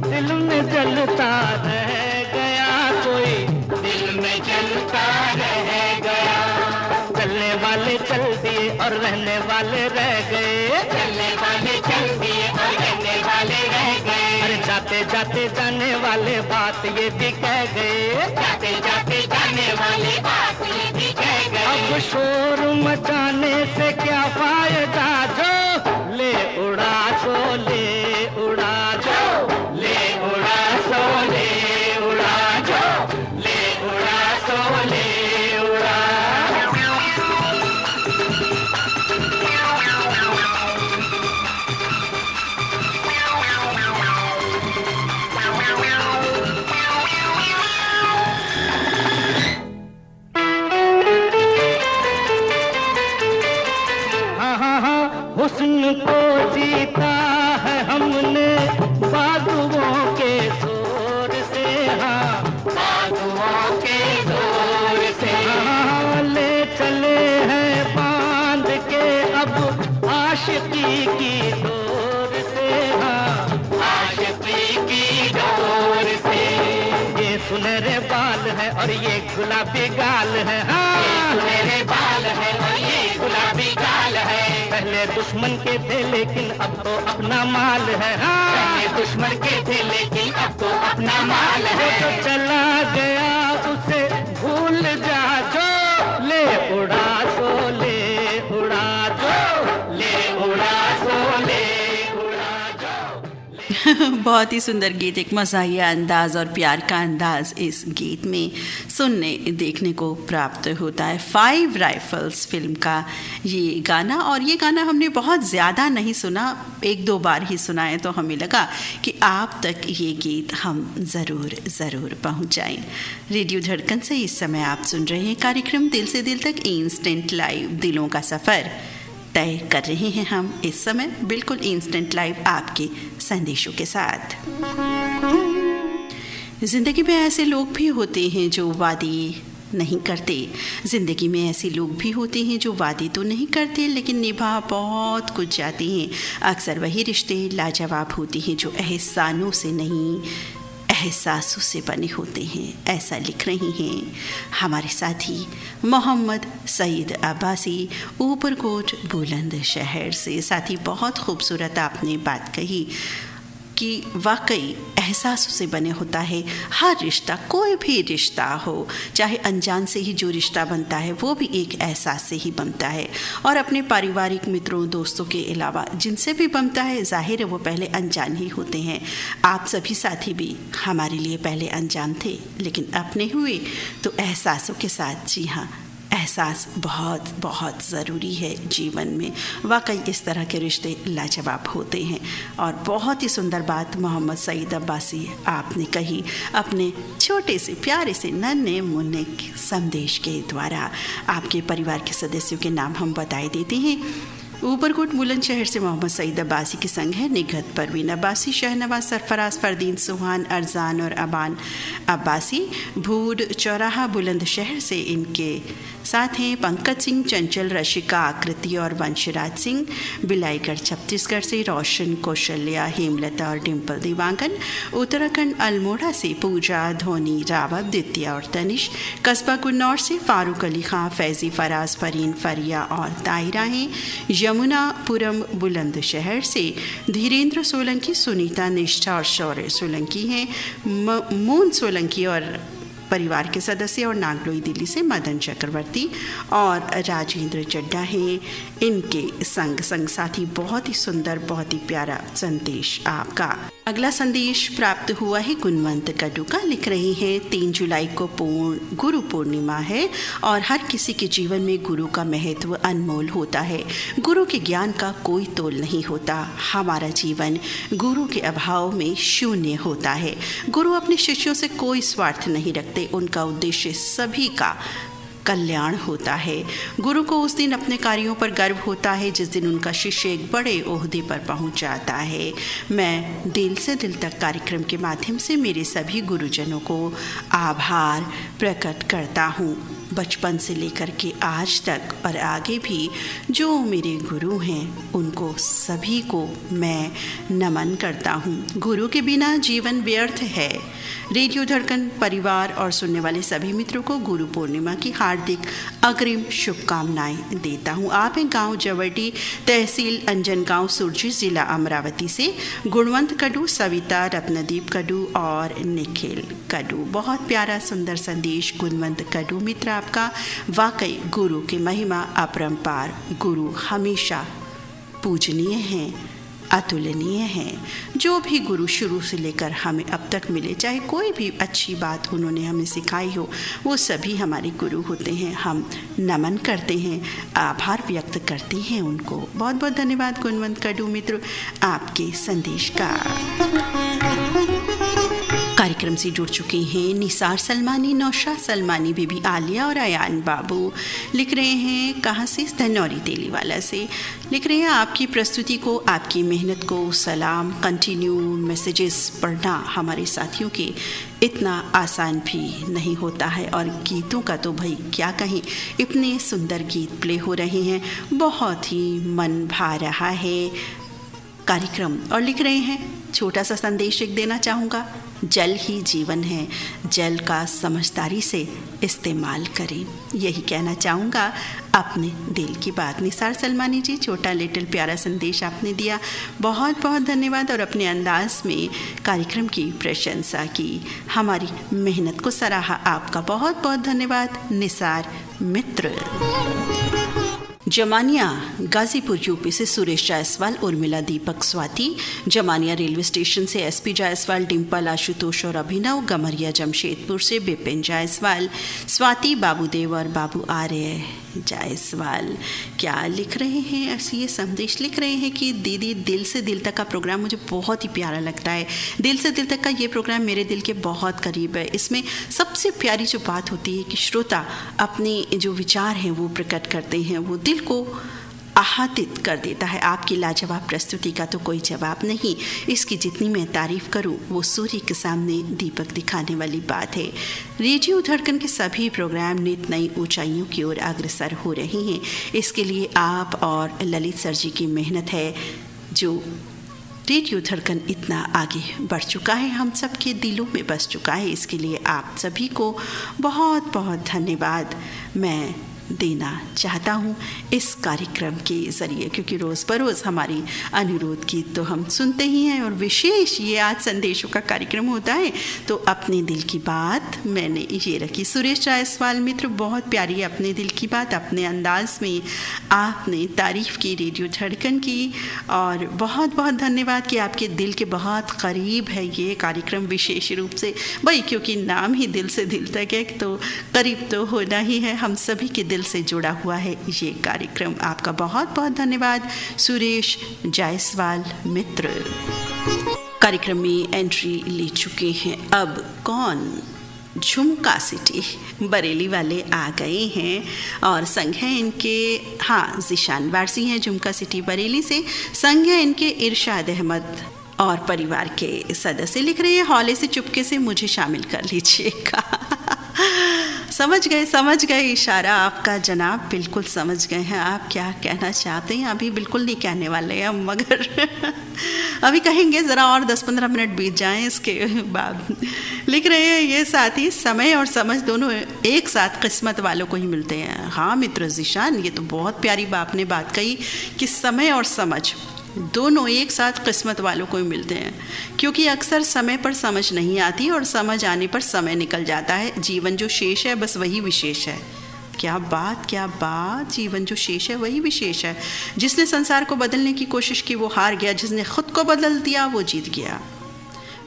B: दिल में जलता रह गया कोई दिल में जलता रह गया। चलने वाले चल दिए और रहने वाले रह गए चलने वाले चल दिए और रहने वाले रह गए। जाते जाते जाने वाले बात ये भी कह गए जाते जाते जाने वाले बात ये भी कह गए। अब शोर मचाने से क्या फायदा जो ले उड़ा सो ले उड़ा जो ले उड़ा सो ले उड़ा जो ले उड़ा सो ले उड़ा। हुस्न को जीता है हमने बाजुओं के जोर से हाँ बाजुओं के जोर से हाँ। ले चले हैं बांध के अब आशिकी की डोर से हाँ आशिकी की डोर से। ये सुनहरे बाल है और ये गुलाबी गाल है हाँ सुनहरे बाल है और ये गुलाबी गाल है। पहले दुश्मन के थे लेकिन अब तो अपना माल है हाँ पहले दुश्मन के थे लेकिन अब तो अपना माल है। तो चला गया उसे भूल जा जो ले उड़ा सो ले उड़ा जो ले उड़ा सो ले उड़ा जो।
A: बहुत ही सुंदर गीत, एक मज़ाहिया अंदाज और प्यार का अंदाज इस गीत में सुनने देखने को प्राप्त होता है। 5 राइफल्स फिल्म का ये गाना, और ये गाना हमने बहुत ज़्यादा नहीं सुना, 1-2 बार ही सुना है, तो हमें लगा कि आप तक ये गीत हम ज़रूर पहुँचाएँ। रेडियो धड़कन से इस समय आप सुन रहे हैं कार्यक्रम दिल से दिल तक, इंस्टेंट लाइव दिलों का सफ़र तय कर रहे हैं हम इस समय बिल्कुल इंस्टेंट लाइव आपके संदेशों के साथ। ज़िंदगी में ऐसे लोग भी होते हैं जो वादे नहीं करते, ज़िंदगी में ऐसे लोग भी होते हैं जो वादे तो नहीं करते लेकिन निभा बहुत कुछ जाते हैं। अक्सर वही रिश्ते लाजवाब होते हैं जो एहसानों से नहीं एहसासों से बने होते हैं। ऐसा लिख रही हैं हमारे साथी मोहम्मद सईद अब्बासी ऊपरकोट बुलंदशहर से। साथी बहुत खूबसूरत आपने बात कही कि वाकई एहसासों से बने होता है हर रिश्ता, कोई भी रिश्ता हो, चाहे अनजान से ही जो रिश्ता बनता है वो भी एक एहसास से ही बनता है। और अपने पारिवारिक मित्रों दोस्तों के अलावा जिनसे भी बनता है जाहिर है वो पहले अनजान ही होते हैं। आप सभी साथी भी हमारे लिए पहले अनजान थे लेकिन अपने हुए तो एहसासों के साथ। जी हाँ, एहसास बहुत बहुत ज़रूरी है जीवन में। वाकई इस तरह के रिश्ते लाजवाब होते हैं। और बहुत ही सुंदर बात मोहम्मद सईद अब्बासी आपने कही अपने छोटे से प्यारे से नन्हे मुन्ने संदेश के द्वारा। आपके परिवार के सदस्यों के नाम हम बताए देते हैं। ऊपरकोट बुलंदशहर से मोहम्मद सईद अब्बासी के संग है निगहत परवीन अब्बासी, शहनवाज सरफराज, फरदीन सुहान, अरजान और अबान अब्बासी। भूड चौराहा बुलंदशहर से इनके साथ हैं पंकज सिंह, चंचल, रशिका, आकृति और वंशराज सिंह। बिलाईगढ़ छत्तीसगढ़ से रोशन, कौशल्या, हेमलता और डिम्पल दिवांगन। उत्तराखंड अल्मोड़ा से पूजा, धोनी, रावत, दित्या और तनिष। कस्बा गुन्नौर से फारूक अली खां, फैज़ी, फराज, फरीन, फरिया और ताहिरा हैं। यमुनापुरम बुलंदशहर से धीरेन्द्र सोलंकी, सुनीता, निष्ठा और शौर्य सोलंकी हैं। मून सोलंकी और परिवार के सदस्य और नागलोई दिल्ली से मदन चक्रवर्ती और राजेंद्र चड्डा हैं। इनके संग साथी बहुत ही सुंदर, बहुत ही प्यारा संदेश आपका। अगला संदेश प्राप्त हुआ है गुणवंत कडू का। लिख रहे हैं 3 जुलाई को गुरु पूर्णिमा है और हर किसी के जीवन में गुरु का महत्व अनमोल होता है। गुरु के ज्ञान का कोई तोल नहीं होता। हमारा जीवन गुरु के अभाव में शून्य होता है। गुरु अपने शिष्यों से कोई स्वार्थ नहीं रखते। उनका उद्देश्य सभी का कल्याण होता है। गुरु को उस दिन अपने कार्यों पर गर्व होता है जिस दिन उनका शिष्य एक बड़े ओहदे पर पहुंच जाता है। मैं दिल से दिल तक कार्यक्रम के माध्यम से मेरे सभी गुरुजनों को आभार प्रकट करता हूं। बचपन से लेकर के आज तक और आगे भी जो मेरे गुरु हैं उनको सभी को मैं नमन करता हूँ। गुरु के बिना जीवन व्यर्थ है। रेडियो धड़कन परिवार और सुनने वाले सभी मित्रों को गुरु पूर्णिमा की हार्दिक अग्रिम शुभकामनाएं देता हूँ। आप हैं गांव जवटी, तहसील अंजनगांव, सुरजी, जिला अमरावती से गुणवंत कडू, सविता, रत्नदीप कडू और निखिल कडू। बहुत प्यारा सुंदर संदेश गुणवंत कडू मित्र आपका। वाकई गुरु की महिमा अपरंपार। गुरु हमेशा पूजनीय हैं, अतुलनीय हैं। जो भी गुरु शुरू से लेकर हमें अब तक मिले, चाहे कोई भी अच्छी बात उन्होंने हमें सिखाई हो, वो सभी हमारे गुरु होते हैं। हम नमन करते हैं, आभार व्यक्त करते हैं उनको। बहुत बहुत धन्यवाद गुणवंत कडू मित्र आपके संदेश का। कार्यक्रम से जुड़ चुके हैं निसार सलमानी, नौशाद सलमानी, बीबी आलिया और अयान बाबू। लिख रहे हैं कहाँ से? धनौरी तेलीवाला से। लिख रहे हैं आपकी प्रस्तुति को, आपकी मेहनत को सलाम। कंटिन्यू मैसेजेस पढ़ना हमारे साथियों के इतना आसान भी नहीं होता है और गीतों का तो भाई क्या कहें, इतने सुंदर गीत प्ले हो रहे हैं, बहुत ही मन भा रहा है कार्यक्रम। और लिख रहे हैं छोटा सा संदेश एक देना चाहूँगा। जल ही जीवन है, जल का समझदारी से इस्तेमाल करें। यही कहना चाहूँगा अपने दिल की बात। निसार सलमानी जी, छोटा लिटिल प्यारा संदेश आपने दिया, बहुत बहुत धन्यवाद। और अपने अंदाज में कार्यक्रम की प्रशंसा की, हमारी मेहनत को सराहा, आपका बहुत बहुत धन्यवाद निसार मित्र। जमानिया गाजीपुर यूपी से सुरेश जायसवाल, उर्मिला, दीपक, स्वाति। जमानिया रेलवे स्टेशन से एसपी जायसवाल, डिम्पल, आशुतोष और अभिनव। गमरिया जमशेदपुर से बिपिन जायसवाल, स्वाति, बाबूदेव और बाबू आर्य जायसवाल। क्या लिख रहे हैं? ऐसे ये संदेश लिख रहे हैं कि दीदी दिल से दिल तक का प्रोग्राम मुझे बहुत ही प्यारा लगता है। दिल से दिल तक का ये प्रोग्राम मेरे दिल के बहुत करीब है। इसमें सबसे प्यारी जो बात होती है कि श्रोता अपने जो विचार हैं वो प्रकट करते हैं, वो दिल को आहतित कर देता है। आपकी लाजवाब प्रस्तुति का तो कोई जवाब नहीं। इसकी जितनी मैं तारीफ करूं वो सूर्य के सामने दीपक दिखाने वाली बात है। रेडियो धड़कन के सभी प्रोग्राम नित नई ऊंचाइयों की ओर अग्रसर हो रहे हैं। इसके लिए आप और ललित सर जी की मेहनत है जो रेडियो धड़कन इतना आगे बढ़ चुका है, हम सबके दिलों में बस चुका है। इसके लिए आप सभी को बहुत बहुत धन्यवाद मैं देना चाहता हूँ इस कार्यक्रम के ज़रिए, क्योंकि रोज़ बरोज़ हमारी अनुरोध गीत तो हम सुनते ही हैं और विशेष ये आज संदेशों का कार्यक्रम होता है तो अपने दिल की बात मैंने ये रखी। सुरेश जायसवाल मित्र, बहुत प्यारी अपने दिल की बात, अपने अंदाज में आपने तारीफ़ की रेडियो धड़कन की और बहुत बहुत धन्यवाद कि आपके दिल के बहुत करीब है ये कार्यक्रम विशेष रूप से भाई, क्योंकि नाम ही दिल से दिल तक है तो करीब तो होना ही है। हम सभी के दिल से जुड़ा हुआ है ये कार्यक्रम। आपका बहुत बहुत धन्यवाद सुरेश जायसवाल मित्र। कार्यक्रम में एंट्री ले चुके हैं अब कौन? झुमका सिटी बरेली वाले आ गए हैं और संग है इनके, हाँ जिशान वारसी हैं झुमका सिटी बरेली से। संग है इनके इरशाद अहमद और परिवार के सदस्य। लिख रहे हैं हौले से चुपके से मुझे शामिल कर लीजिएगा। समझ गए इशारा आपका जनाब, बिल्कुल समझ गए हैं आप क्या कहना चाहते हैं। अभी बिल्कुल नहीं कहने वाले हैं हम, मगर अभी कहेंगे ज़रा और 10-15 मिनट बीत जाएं इसके बाद। लिख रहे हैं ये साथी, समय और समझ दोनों एक साथ किस्मत वालों को ही मिलते हैं। हाँ मित्र जिशान, ये तो बहुत प्यारी आपने बात कही कि समय और समझ दोनों एक साथ किस्मत वालों को ही मिलते हैं, क्योंकि अक्सर समय पर समझ नहीं आती और समझ आने पर समय निकल जाता है। जीवन जो शेष है बस वही विशेष है। क्या बात, जीवन जो शेष है वही विशेष है। जिसने संसार को बदलने की कोशिश की वो हार गया, जिसने खुद को बदल दिया वो जीत गया।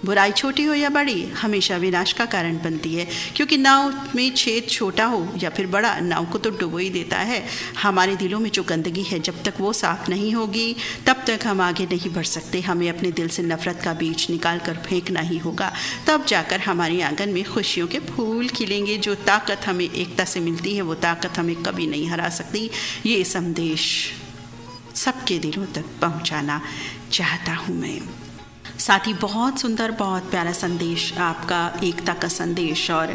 A: बुराई छोटी हो या बड़ी हमेशा विनाश का कारण बनती है, क्योंकि नाव में छेद छोटा हो या फिर बड़ा, नाव को तो डुबो ही देता है। हमारे दिलों में जो गंदगी है जब तक वो साफ नहीं होगी तब तक हम आगे नहीं बढ़ सकते। हमें अपने दिल से नफरत का बीज निकाल कर फेंकना ही होगा, तब जाकर हमारे आंगन में खुशियों के फूल खिलेंगे। जो ताकत हमें एकता से मिलती है वो ताकत हमें कभी नहीं हरा सकती। ये संदेश सबके दिलों तक पहुँचाना चाहता हूँ मैं। साथ ही बहुत सुंदर, बहुत प्यारा संदेश आपका, एकता का संदेश। और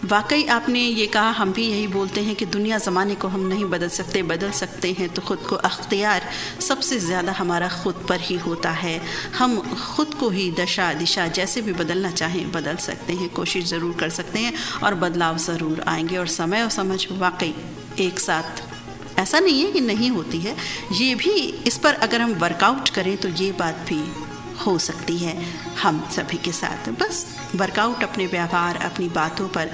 A: वाकई आपने ये कहा, हम भी यही बोलते हैं कि दुनिया ज़माने को हम नहीं बदल सकते, बदल सकते हैं तो ख़ुद को। अख्तियार सबसे ज़्यादा हमारा ख़ुद पर ही होता है। हम ख़ुद को ही दशा दिशा जैसे भी बदलना चाहें बदल सकते हैं, कोशिश ज़रूर कर सकते हैं और बदलाव ज़रूर आएंगे। और समय और समझ वाकई एक साथ, ऐसा नहीं है कि नहीं होती है, ये भी, इस पर अगर हम वर्कआउट करें तो ये बात भी हो सकती है हम सभी के साथ। बस वर्कआउट अपने व्यवहार, अपनी बातों पर,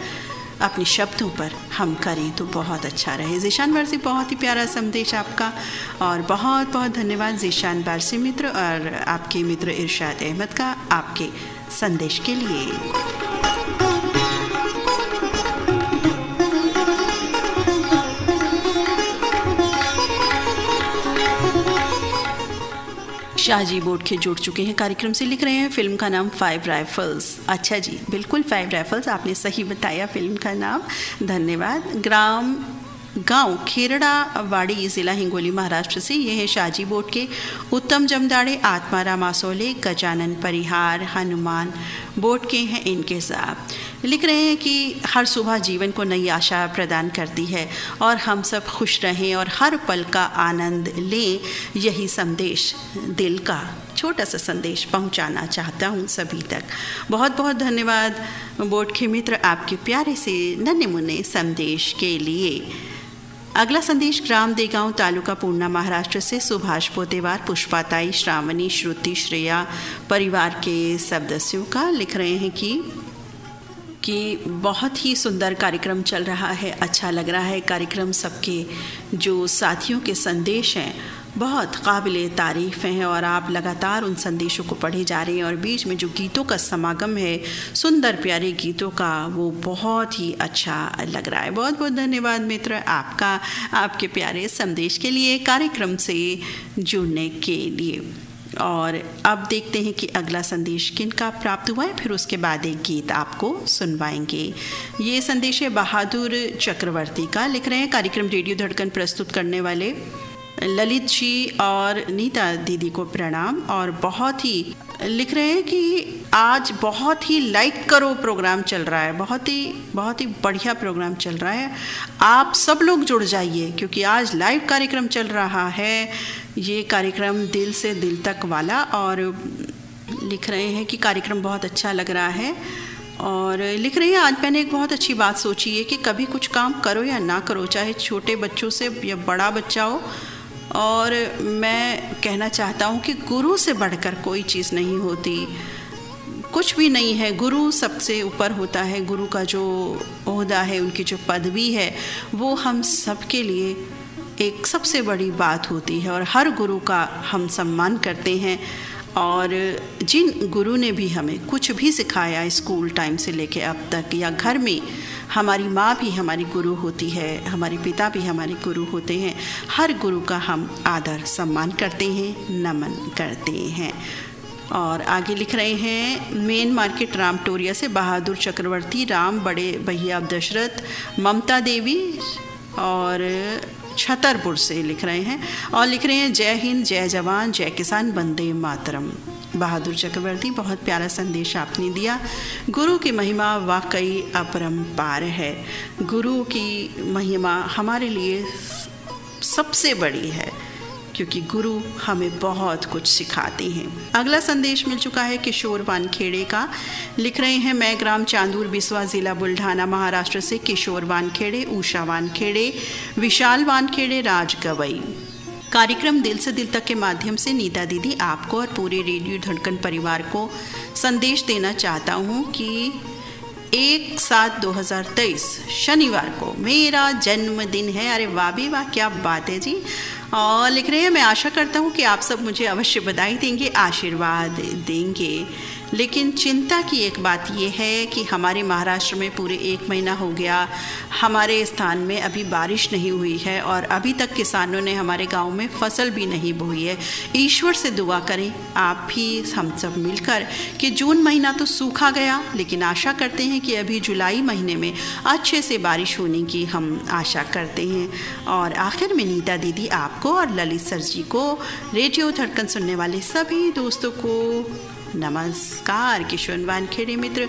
A: अपने शब्दों पर हम करें तो बहुत अच्छा रहे। ज़ीशान बारसी, बहुत ही प्यारा संदेश आपका और बहुत बहुत धन्यवाद ज़ीशान बारसी मित्र और आपके मित्र इरशाद अहमद का आपके संदेश के लिए। शाहजी बोडखे जुड़ चुके हैं कार्यक्रम से, लिख रहे हैं फिल्म का नाम 5 राइफल्स। अच्छा जी, बिल्कुल 5 राइफल्स, आपने सही बताया फिल्म का नाम, धन्यवाद। गांव खेरड़ावाड़ी, ज़िला हिंगोली, महाराष्ट्र से ये है शाहजी बोडखे, उत्तम जमदाड़े, आत्माराम आसोले, गजानन परिहार, हनुमान बोडखे हैं इनके साथ। लिख रहे हैं कि हर सुबह जीवन को नई आशा प्रदान करती है और हम सब खुश रहें और हर पल का आनंद लें। यही संदेश, दिल का छोटा सा संदेश पहुंचाना चाहता हूं सभी तक। बहुत बहुत धन्यवाद बोडखे मित्र आपके प्यारे से नन्हे मुन्ने संदेश के लिए। अगला संदेश ग्राम देगांव, तालुका पूर्णा, महाराष्ट्र से सुभाष पोतेवार, पुष्पाताई, श्रावणी, श्रुति, श्रेया परिवार के सदस्यों का। लिख रहे हैं कि बहुत ही सुंदर कार्यक्रम चल रहा है, अच्छा लग रहा है कार्यक्रम। सबके जो साथियों के संदेश हैं बहुत काबिले तारीफ़ हैं और आप लगातार उन संदेशों को पढ़े जा रहे हैं। और बीच में जो गीतों का समागम है, सुंदर प्यारे गीतों का, वो बहुत ही अच्छा लग रहा है। बहुत बहुत धन्यवाद मित्र आपका, आपके प्यारे संदेश के लिए, कार्यक्रम से जुड़ने के लिए। और अब देखते हैं कि अगला संदेश किनका प्राप्त हुआ है, फिर उसके बाद एक गीत आपको सुनवाएंगे। ये संदेश है बहादुर चक्रवर्ती का। लिख रहे हैं कार्यक्रम रेडियो धड़कन प्रस्तुत करने वाले ललित जी और नीता दीदी को प्रणाम। और बहुत ही लिख रहे हैं कि आज बहुत ही लाइक करो प्रोग्राम चल रहा है, बहुत ही बढ़िया प्रोग्राम चल रहा है। आप सब लोग जुड़ जाइए क्योंकि आज लाइव कार्यक्रम चल रहा है, ये कार्यक्रम दिल से दिल तक वाला। और लिख रहे हैं कि कार्यक्रम बहुत अच्छा लग रहा है। और लिख रही है आज मैंने एक बहुत अच्छी बात सोची है कि कभी कुछ काम करो या ना करो, चाहे छोटे बच्चों से या बड़ा बच्चा हो। और मैं कहना चाहता हूँ कि गुरु से बढ़कर कोई चीज़ नहीं होती, कुछ भी नहीं है। गुरु सबसे ऊपर होता है। गुरु का जो ओहदा है, उनकी जो पदवी है, वो हम सब के लिए एक सबसे बड़ी बात होती है। और हर गुरु का हम सम्मान करते हैं। और जिन गुरु ने भी हमें कुछ भी सिखाया स्कूल टाइम से लेके अब तक, या घर में हमारी माँ भी हमारी गुरु होती है, हमारे पिता भी हमारे गुरु होते हैं, हर गुरु का हम आदर सम्मान करते हैं, नमन करते हैं। और आगे लिख रहे हैं मेन मार्केट रामटोरिया से बहादुर चक्रवर्ती, राम बड़े भैया दशरथ, ममता देवी और छतरपुर से लिख रहे हैं। और लिख रहे हैं जय हिंद, जय जवान, जय किसान, वंदे मातरम। बहादुर चक्रवर्ती, बहुत प्यारा संदेश आपने दिया। गुरु की महिमा वाकई अपरंपार है। गुरु की महिमा हमारे लिए सबसे बड़ी है क्योंकि गुरु हमें बहुत कुछ सिखाते हैं। अगला संदेश मिल चुका है किशोर वानखेड़े का। लिख रहे हैं मैं ग्राम चांदूर बिस्वा, ज़िला बुल्ढाना, महाराष्ट्र से किशोर वानखेड़े, उषा वानखेड़े, विशाल वानखेड़े, राज गवई कार्यक्रम दिल से दिल तक के माध्यम से नीता दीदी आपको और पूरे रेडियो धड़कन परिवार को संदेश देना चाहता हूँ कि 1/7/2023 शनिवार को मेरा जन्मदिन है। अरे वाह भी वाह, क्या बात है जी। और लिख रहे हैं, मैं आशा करता हूँ कि आप सब मुझे अवश्य बधाई देंगे, आशीर्वाद देंगे। लेकिन चिंता की एक बात यह है कि हमारे महाराष्ट्र में पूरे 1 महीना हो गया, हमारे स्थान में अभी बारिश नहीं हुई है और अभी तक किसानों ने हमारे गांव में फसल भी नहीं बोई है। ईश्वर से दुआ करें आप भी हम सब मिलकर कि जून महीना तो सूखा गया, लेकिन आशा करते हैं कि अभी जुलाई महीने में अच्छे से बारिश होने की हम आशा करते हैं। और आखिर में नीता दीदी आपको और ललित सर जी को, रेडियो धड़कन सुनने वाले सभी दोस्तों को नमस्कार। किशोर वानखेड़े मित्र,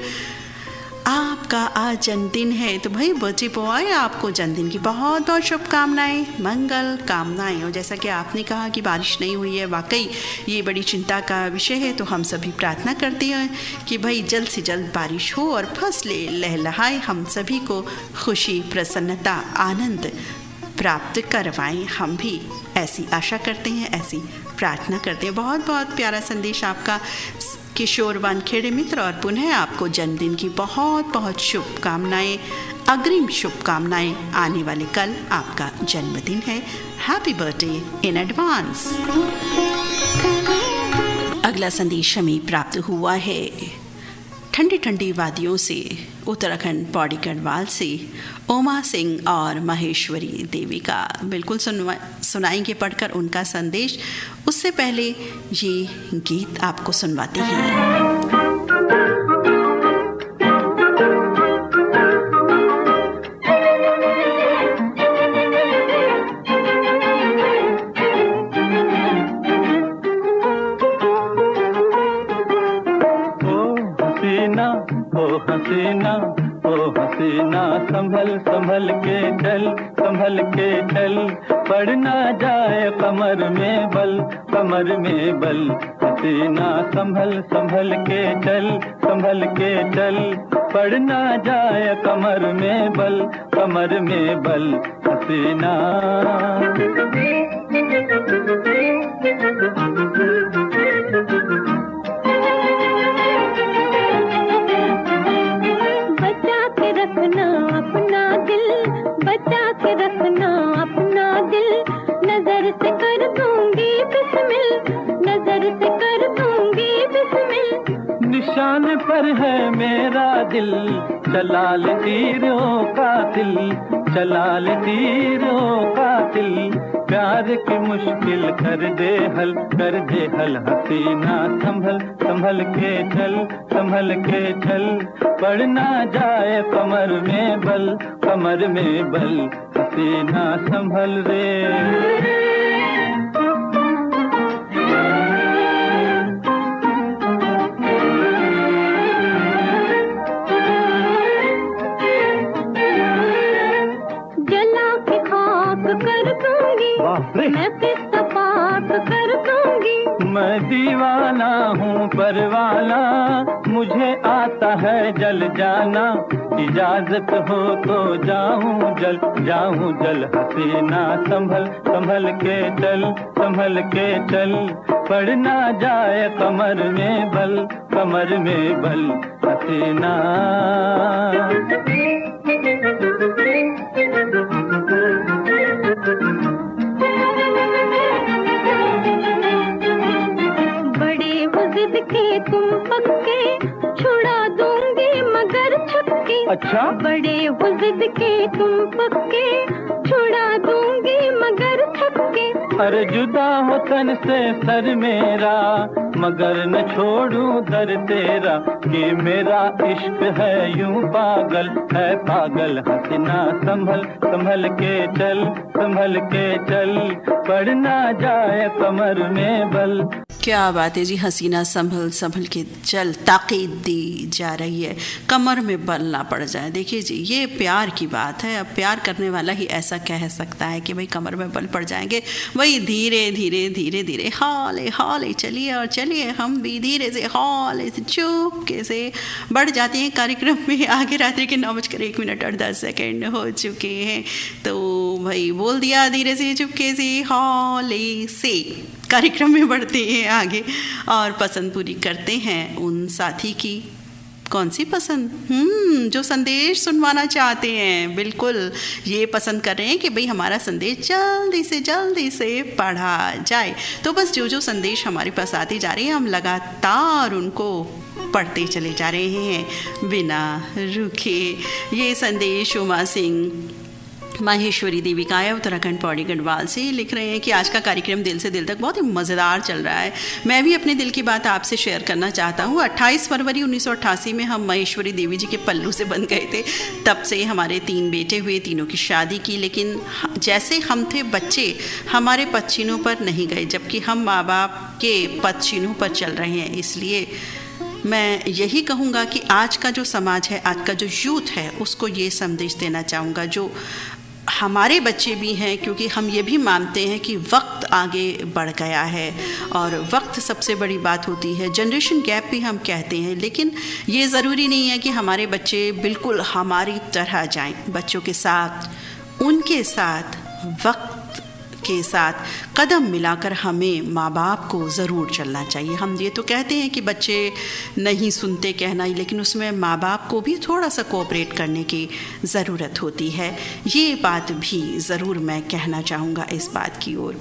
A: आपका आज जन्मदिन है तो भाई बर्थडे बॉय, आपको जन्मदिन की बहुत बहुत शुभकामनाएं, मंगल कामनाएं। और जैसा कि आपने कहा कि बारिश नहीं हुई है, वाकई ये बड़ी चिंता का विषय है। तो हम सभी प्रार्थना करते हैं कि भाई जल्द से जल्द बारिश हो और फसलें लहलहाए, हम सभी को खुशी, प्रसन्नता, आनंद प्राप्त करवाएं। हम भी ऐसी आशा करते हैं, ऐसी प्रार्थना करते हैं। बहुत बहुत प्यारा संदेश आपका किशोर वानखेड़े मित्र, और पुनः आपको जन्मदिन की बहुत बहुत शुभकामनाएं, अग्रिम शुभकामनाएं। आने वाले कल आपका जन्मदिन है, हैप्पी बर्थडे इन एडवांस। अगला संदेश हमें प्राप्त हुआ है ठंडी ठंडी वादियों से, उत्तराखंड पौड़ी गढ़वाल से उमा सिंह और महेश्वरी देवी का। बिल्कुल सुनाएंगे पढ़कर उनका संदेश। उससे पहले ये गीत आपको सुनवाते हैं।
B: संभल संभल के चल, संभल के चल, पड़ ना जाए कमर में बल, कमर में बल। हसीना संभल संभल के चल, संभल के चल, पड़ ना जाए कमर में बल, कमर में बल। हसीना निशान पर है मेरा दिल, चलाल तीरों का दिल, चलाल तीरों का दिल। प्यार की मुश्किल कर दे हल, कर दे हल। हसीना संभल संभल के चल, संभल के चल, पड़ ना जाए कमर में बल, कमर में बल। हसीना संभल रे। मैं किस्सा पाप कर दूंगी, मैं दीवाना हूँ परवाना, मुझे आता है जल जाना। इजाजत हो तो जाऊँ जल, जाऊँ जल। हसीना संभल संभल के चल, संभल के चल, पड़ ना जाए कमर में बल, कमर में बल। हसीना के तुम पक्के, छुड़ा दूंगी मगर छक्के। अच्छा, बड़े हो जिद के तुम पक्के, छुड़ा दूंगी मगर छक्के। अरे जुदा हो तन से सर मेरा, मगर न छोड़ूं दर तेरा। कि मेरा इश्क है यूं पागल, है पागल। हसीना संभल संभल के चल, संभल के चल, पड़ ना जाए कमर में बल।
A: क्या बात है जी, हसीना संभल संभल के चल ताकीद दी जा रही है, कमर में बल ना पड़ जाए। देखिए जी, ये प्यार की बात है। अब प्यार करने वाला ही ऐसा कह सकता है कि भाई कमर में बल पड़ जाएंगे, वही धीरे धीरे धीरे धीरे हौले हौले चलिए और चलिए, हम भी धीरे से हौले से चुपके से बढ़ जाते हैं कार्यक्रम में आगे। रात्रि के 9:01 हो चुके हैं, तो भाई बोल दिया धीरे से चुपके से हौले से कार्यक्रम में बढ़ते हैं आगे और पसंद पूरी करते हैं उन साथी की। कौन सी पसंद? जो संदेश सुनवाना चाहते हैं। बिल्कुल ये पसंद कर रहे हैं कि भाई हमारा संदेश जल्दी से पढ़ा जाए। तो बस जो संदेश हमारे पास आते जा रहे हैं, हम लगातार उनको पढ़ते चले जा रहे हैं बिना रुके। ये संदेश उमा सिंह माहेश्वरी देवी का है, उत्तराखंड पौड़ी गढ़वाल से लिख रहे हैं कि आज का कार्यक्रम दिल से दिल तक बहुत ही मज़ेदार चल रहा है। मैं भी अपने दिल की बात आपसे शेयर करना चाहता हूँ। 28 फरवरी 1988 में हम माहेश्वरी देवी जी के पल्लू से बंध गए थे। तब से हमारे 3 बेटे हुए, तीनों की शादी की, लेकिन जैसे हम थे बच्चे हमारे पदचिन्हों पर नहीं गए, जबकि हम माँ बाप के पदचिन्हों पर चल रहे हैं। इसलिए मैं यही कहूँगा कि आज का जो समाज है, आज का जो यूथ है, उसको ये संदेश देना चाहूँगा, जो हमारे बच्चे भी हैं, क्योंकि हम ये भी मानते हैं कि वक्त आगे बढ़ गया है और वक्त सबसे बड़ी बात होती है। जनरेशन गैप भी हम कहते हैं, लेकिन ये ज़रूरी नहीं है कि हमारे बच्चे बिल्कुल हमारी तरह जाएं। बच्चों के साथ, उनके साथ, वक्त के साथ कदम मिलाकर हमें माँ बाप को ज़रूर चलना चाहिए। हम ये तो कहते हैं कि बच्चे नहीं सुनते कहना ही, लेकिन उसमें माँ बाप को भी थोड़ा सा कोऑपरेट करने की ज़रूरत होती है। ये बात भी ज़रूर मैं कहना चाहूँगा इस बात की ओर।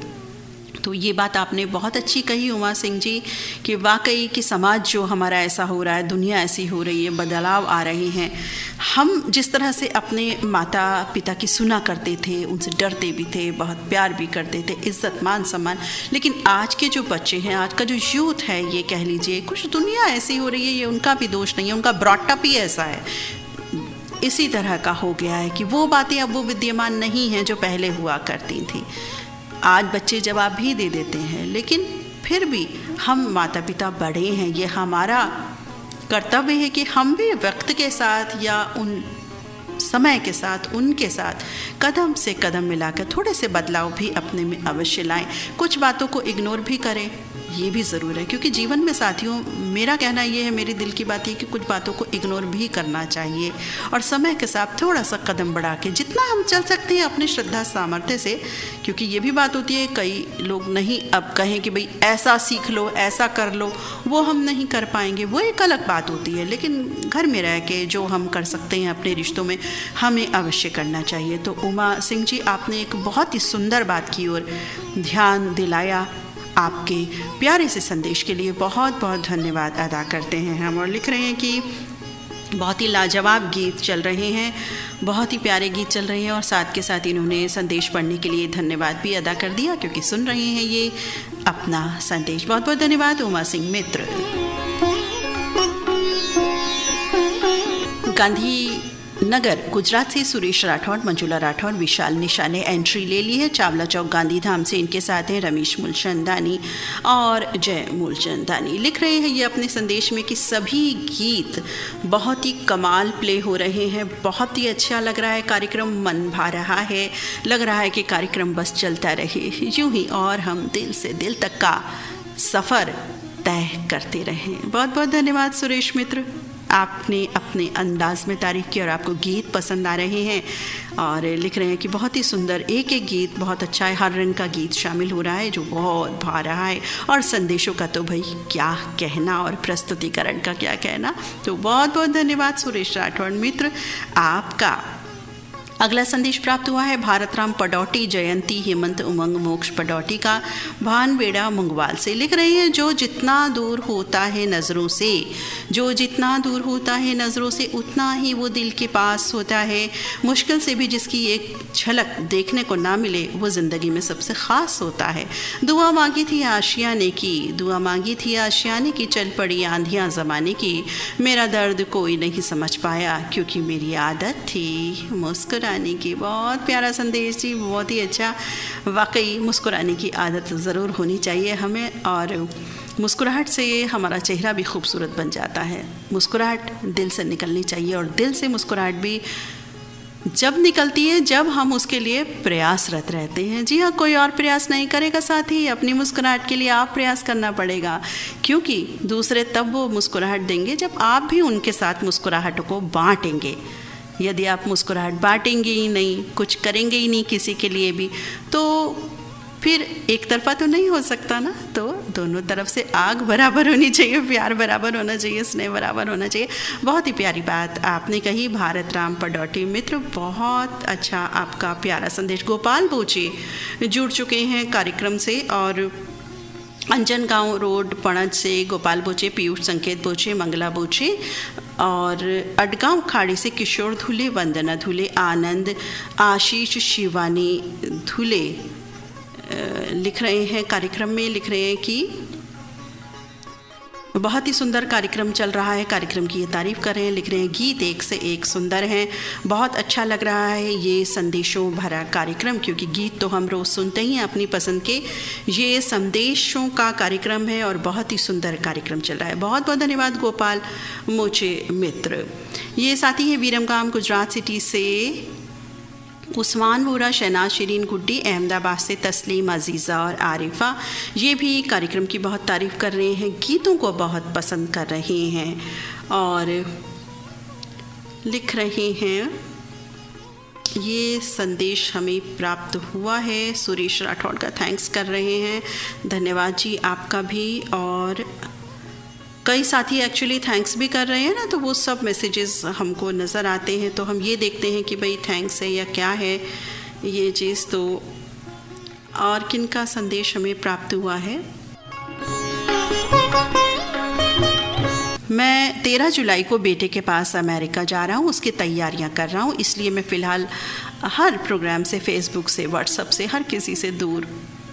A: तो ये बात आपने बहुत अच्छी कही उमा सिंह जी कि वाकई कि समाज जो हमारा ऐसा हो रहा है, दुनिया ऐसी हो रही है, बदलाव आ रहे हैं। हम जिस तरह से अपने माता पिता की सुना करते थे, उनसे डरते भी थे, बहुत प्यार भी करते थे, इज्जत मान सम्मान, लेकिन आज के जो बच्चे हैं, आज का जो यूथ है, ये कह लीजिए कुछ दुनिया ऐसी हो रही है, ये उनका भी दोष नहीं है, उनका ब्रॉटअप ही ऐसा है, इसी तरह का हो गया है कि वो बातें अब वो विद्यमान नहीं हैं जो पहले हुआ करती थी। आज बच्चे जवाब भी दे देते हैं, लेकिन फिर भी हम माता पिता बड़े हैं, ये हमारा कर्तव्य है कि हम भी वक्त के साथ या उन समय के साथ, उनके साथ कदम से कदम मिलाकर थोड़े से बदलाव भी अपने में अवश्य लाएं। कुछ बातों को इग्नोर भी करें, ये भी ज़रूर है, क्योंकि जीवन में साथियों मेरा कहना ये है, मेरे दिल की बात ये कि कुछ बातों को इग्नोर भी करना चाहिए और समय के साथ थोड़ा सा कदम बढ़ा के जितना हम चल सकते हैं अपनी श्रद्धा सामर्थ्य से। क्योंकि ये भी बात होती है, कई लोग नहीं अब कहें कि भाई ऐसा सीख लो, ऐसा कर लो, वो हम नहीं कर पाएंगे, वो एक अलग बात होती है। लेकिन घर में रह के जो हम कर सकते हैं अपने रिश्तों में, हमें अवश्य करना चाहिए। तो उमा सिंह जी, आपने एक बहुत ही सुंदर बात की ओर ध्यान दिलाया। आपके प्यारे से संदेश के लिए बहुत बहुत धन्यवाद अदा करते हैं हम। और लिख रहे हैं कि बहुत ही लाजवाब गीत चल रहे हैं, बहुत ही प्यारे गीत चल रहे हैं, और साथ के साथ इन्होंने संदेश पढ़ने के लिए धन्यवाद भी अदा कर दिया, क्योंकि सुन रहे हैं ये अपना संदेश। बहुत बहुत धन्यवाद उमा सिंह मित्र। गांधी नगर गुजरात से सुरेश राठौड़, मंजुला राठौड़, विशाल निशा ने एंट्री ले ली है। चावला चौक गांधीधाम से इनके साथ हैं रमेश मूलचंदानी और जय मूलचंदानी। लिख रहे हैं ये अपने संदेश में कि सभी गीत बहुत ही कमाल प्ले हो रहे हैं, बहुत ही अच्छा लग रहा है कार्यक्रम, मन भा रहा है, लग रहा है कि कार्यक्रम बस चलता रहे यूं ही और हम दिल से दिल तक का सफ़र तय करते रहें। बहुत बहुत धन्यवाद सुरेश मित्र, आपने अपने अंदाज में तारीफ की और आपको गीत पसंद आ रहे हैं। और लिख रहे हैं कि बहुत ही सुंदर एक एक गीत बहुत अच्छा है, हर रंग का गीत शामिल हो रहा है जो बहुत भा रहा है, और संदेशों का तो भाई क्या कहना और प्रस्तुतिकरण का क्या कहना। तो बहुत बहुत धन्यवाद सुरेश राठौड़ मित्र आपका। अगला संदेश प्राप्त हुआ है भारत राम पडौटी, जयंती, हेमंत, उमंग, मोक्ष पडौटी का भानबेड़ा मंगवाल से। लिख रहे हैं जो जितना दूर होता है नज़रों से, जो जितना दूर होता है नज़रों से, उतना ही वो दिल के पास होता है। मुश्किल से भी जिसकी एक झलक देखने को ना मिले वो ज़िंदगी में सबसे ख़ास होता है। दुआ मांगी थी आशियाने की, दुआ मांगी थी आशियाने की, चल पड़ी आंधियाँ ज़माने की, मेरा दर्द कोई नहीं समझ पाया क्योंकि मेरी आदत थी मुस्कुराने मुस्कुराने की। बहुत प्यारा संदेश जी, बहुत ही अच्छा। वाकई मुस्कुराने की आदत ज़रूर होनी चाहिए हमें, और मुस्कुराहट से हमारा चेहरा भी खूबसूरत बन जाता है। मुस्कुराहट दिल से निकलनी चाहिए, और दिल से मुस्कुराहट भी जब निकलती है जब हम उसके लिए प्रयासरत रहते हैं। जी हाँ, कोई और प्रयास नहीं करेगा, साथ ही अपनी मुस्कुराहट के लिए आप प्रयास करना पड़ेगा, क्योंकि दूसरे तब वो मुस्कुराहट देंगे जब आप भी उनके साथ मुस्कुराहट को बांटेंगे। यदि आप मुस्कुराहट बांटेंगे ही नहीं, कुछ करेंगे ही नहीं किसी के लिए भी, तो फिर एक तरफा तो नहीं हो सकता ना। तो दोनों तरफ से आग बराबर होनी चाहिए, प्यार बराबर होना चाहिए, स्नेह बराबर होना चाहिए। बहुत ही प्यारी बात आपने कही भारत राम पडौटी मित्र, बहुत अच्छा आपका प्यारा संदेश। गोपाल बोचे जुड़ चुके हैं कार्यक्रम से, और अंजन गांव रोड पणज से गोपाल बोचे, पीयूष संकेत बोचे, मंगला बोचे, और अडगांव खाड़ी से किशोर धुले, वंदना धुले, आनंद, आशीष, शिवानी धुले लिख रहे हैं कार्यक्रम में, लिख रहे हैं कि बहुत ही सुंदर कार्यक्रम चल रहा है, कार्यक्रम की ये तारीफ़ कर रहे हैं, लिख रहे हैं गीत एक से एक सुंदर हैं, बहुत अच्छा लग रहा है ये संदेशों भरा कार्यक्रम, क्योंकि गीत तो हम रोज़ सुनते ही हैं अपनी पसंद के, ये संदेशों का कार्यक्रम है और बहुत ही सुंदर कार्यक्रम चल रहा है। बहुत बहुत धन्यवाद गोपाल मोचे मित्र। ये साथी हैं वीरमगाम गुजरात सिटी से उस्मान वोरा, शहनाज, शिरीन गुड्डी, अहमदाबाद से तस्लीम, अजीज़ा और आरिफा, ये भी कार्यक्रम की बहुत तारीफ़ कर रहे हैं, गीतों को बहुत पसंद कर रहे हैं, और लिख रहे हैं ये संदेश हमें प्राप्त हुआ है, सुरेश राठौड़ का थैंक्स कर रहे हैं, धन्यवाद जी आपका भी। और कई साथी एक्चुअली थैंक्स भी कर रहे हैं ना, तो वो सब मैसेजेस हमको नज़र आते हैं, तो हम ये देखते हैं कि भाई थैंक्स है या क्या है ये चीज़। तो और किन का संदेश हमें प्राप्त हुआ है, मैं 13 जुलाई को बेटे के पास अमेरिका जा रहा हूँ, उसकी तैयारियाँ कर रहा हूँ, इसलिए मैं फ़िलहाल हर प्रोग्राम से, फेसबुक से, व्हाट्सएप से, हर किसी से दूर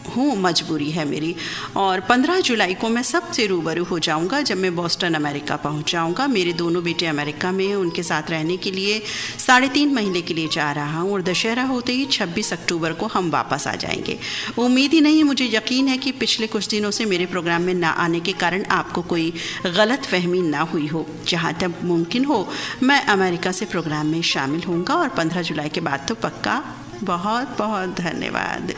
A: हूँ, मजबूरी है मेरी। और 15 जुलाई को मैं सबसे रूबरू हो जाऊँगा जब मैं बोस्टन अमेरिका पहुँच जाऊँगा। मेरे दोनों बेटे अमेरिका में हैं, उनके साथ रहने के लिए 3.5 महीने के लिए जा रहा हूँ, और दशहरा होते ही 26 अक्टूबर को हम वापस आ जाएंगे। उम्मीद ही नहीं, मुझे यकीन है कि पिछले कुछ दिनों से मेरे प्रोग्राम में ना आने के कारण आपको कोई गलत फहमी ना हुई हो। जहाँ तक मुमकिन हो मैं अमेरिका से प्रोग्राम में शामिल होऊंगा, और 15 जुलाई के बाद तो पक्का। बहुत बहुत धन्यवाद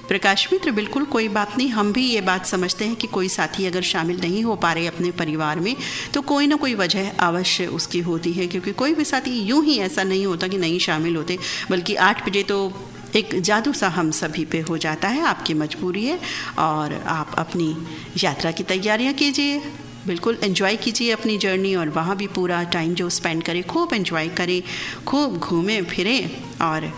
A: प्रकाश मित्र। बिल्कुल कोई बात नहीं, हम भी ये बात समझते हैं कि कोई साथी अगर शामिल नहीं हो पा रहे अपने परिवार में, तो कोई ना कोई वजह अवश्य उसकी होती है, क्योंकि कोई भी साथी यूं ही ऐसा नहीं होता कि नहीं शामिल होते, बल्कि 8 बजे तो एक जादू सा हम सभी पे हो जाता है। आपकी मजबूरी है, और आप अपनी यात्रा की तैयारियाँ कीजिए, बिल्कुल एंजॉय कीजिए अपनी जर्नी, और वहाँ भी पूरा टाइम जो स्पेंड करें खूब एंजॉय करें, खूब घूमें फिरें, और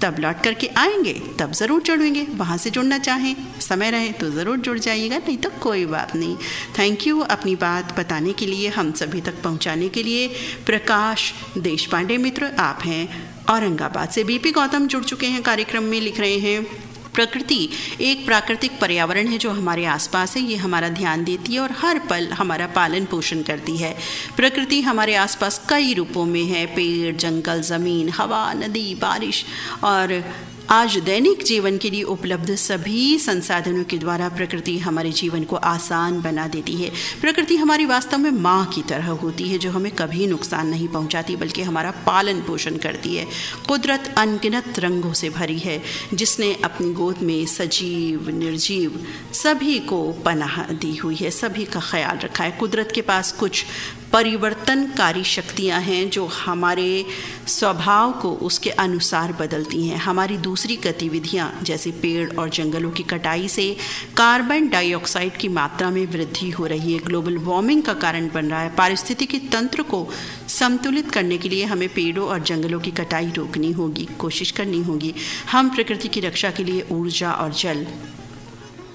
A: तब लौट करके आएंगे तब ज़रूर जुड़ेंगे। वहाँ से जुड़ना चाहें, समय रहे तो ज़रूर जुड़ जाइएगा, नहीं तो कोई बात नहीं। थैंक यू अपनी बात बताने के लिए, हम सभी तक पहुँचाने के लिए। प्रकाश देश पांडे मित्र, आप हैं औरंगाबाद से। बीपी गौतम जुड़ चुके हैं कार्यक्रम में, लिख रहे हैं प्रकृति एक प्राकृतिक पर्यावरण है जो हमारे आसपास है, ये हमारा ध्यान देती है और हर पल हमारा पालन पोषण करती है। प्रकृति हमारे आसपास कई रूपों में है, पेड़, जंगल, ज़मीन, हवा, नदी, बारिश, और आज दैनिक जीवन के लिए उपलब्ध सभी संसाधनों के द्वारा प्रकृति हमारे जीवन को आसान बना देती है। प्रकृति हमारी वास्तव में माँ की तरह होती है, जो हमें कभी नुकसान नहीं पहुँचाती बल्कि हमारा पालन पोषण करती है। कुदरत अनगिनत रंगों से भरी है, जिसने अपनी गोद में सजीव निर्जीव सभी को पनाह दी हुई है, सभी का ख्याल रखा है। कुदरत के पास कुछ परिवर्तनकारी शक्तियाँ हैं जो हमारे स्वभाव को उसके अनुसार बदलती हैं। हमारी दूसरी गतिविधियाँ जैसे पेड़ और जंगलों की कटाई से कार्बन डाइऑक्साइड की मात्रा में वृद्धि हो रही है, ग्लोबल वार्मिंग का कारण बन रहा है। पारिस्थितिकी तंत्र को संतुलित करने के लिए हमें पेड़ों और जंगलों की कटाई रोकनी होगी, कोशिश करनी होगी। हम प्रकृति की रक्षा के लिए ऊर्जा और जल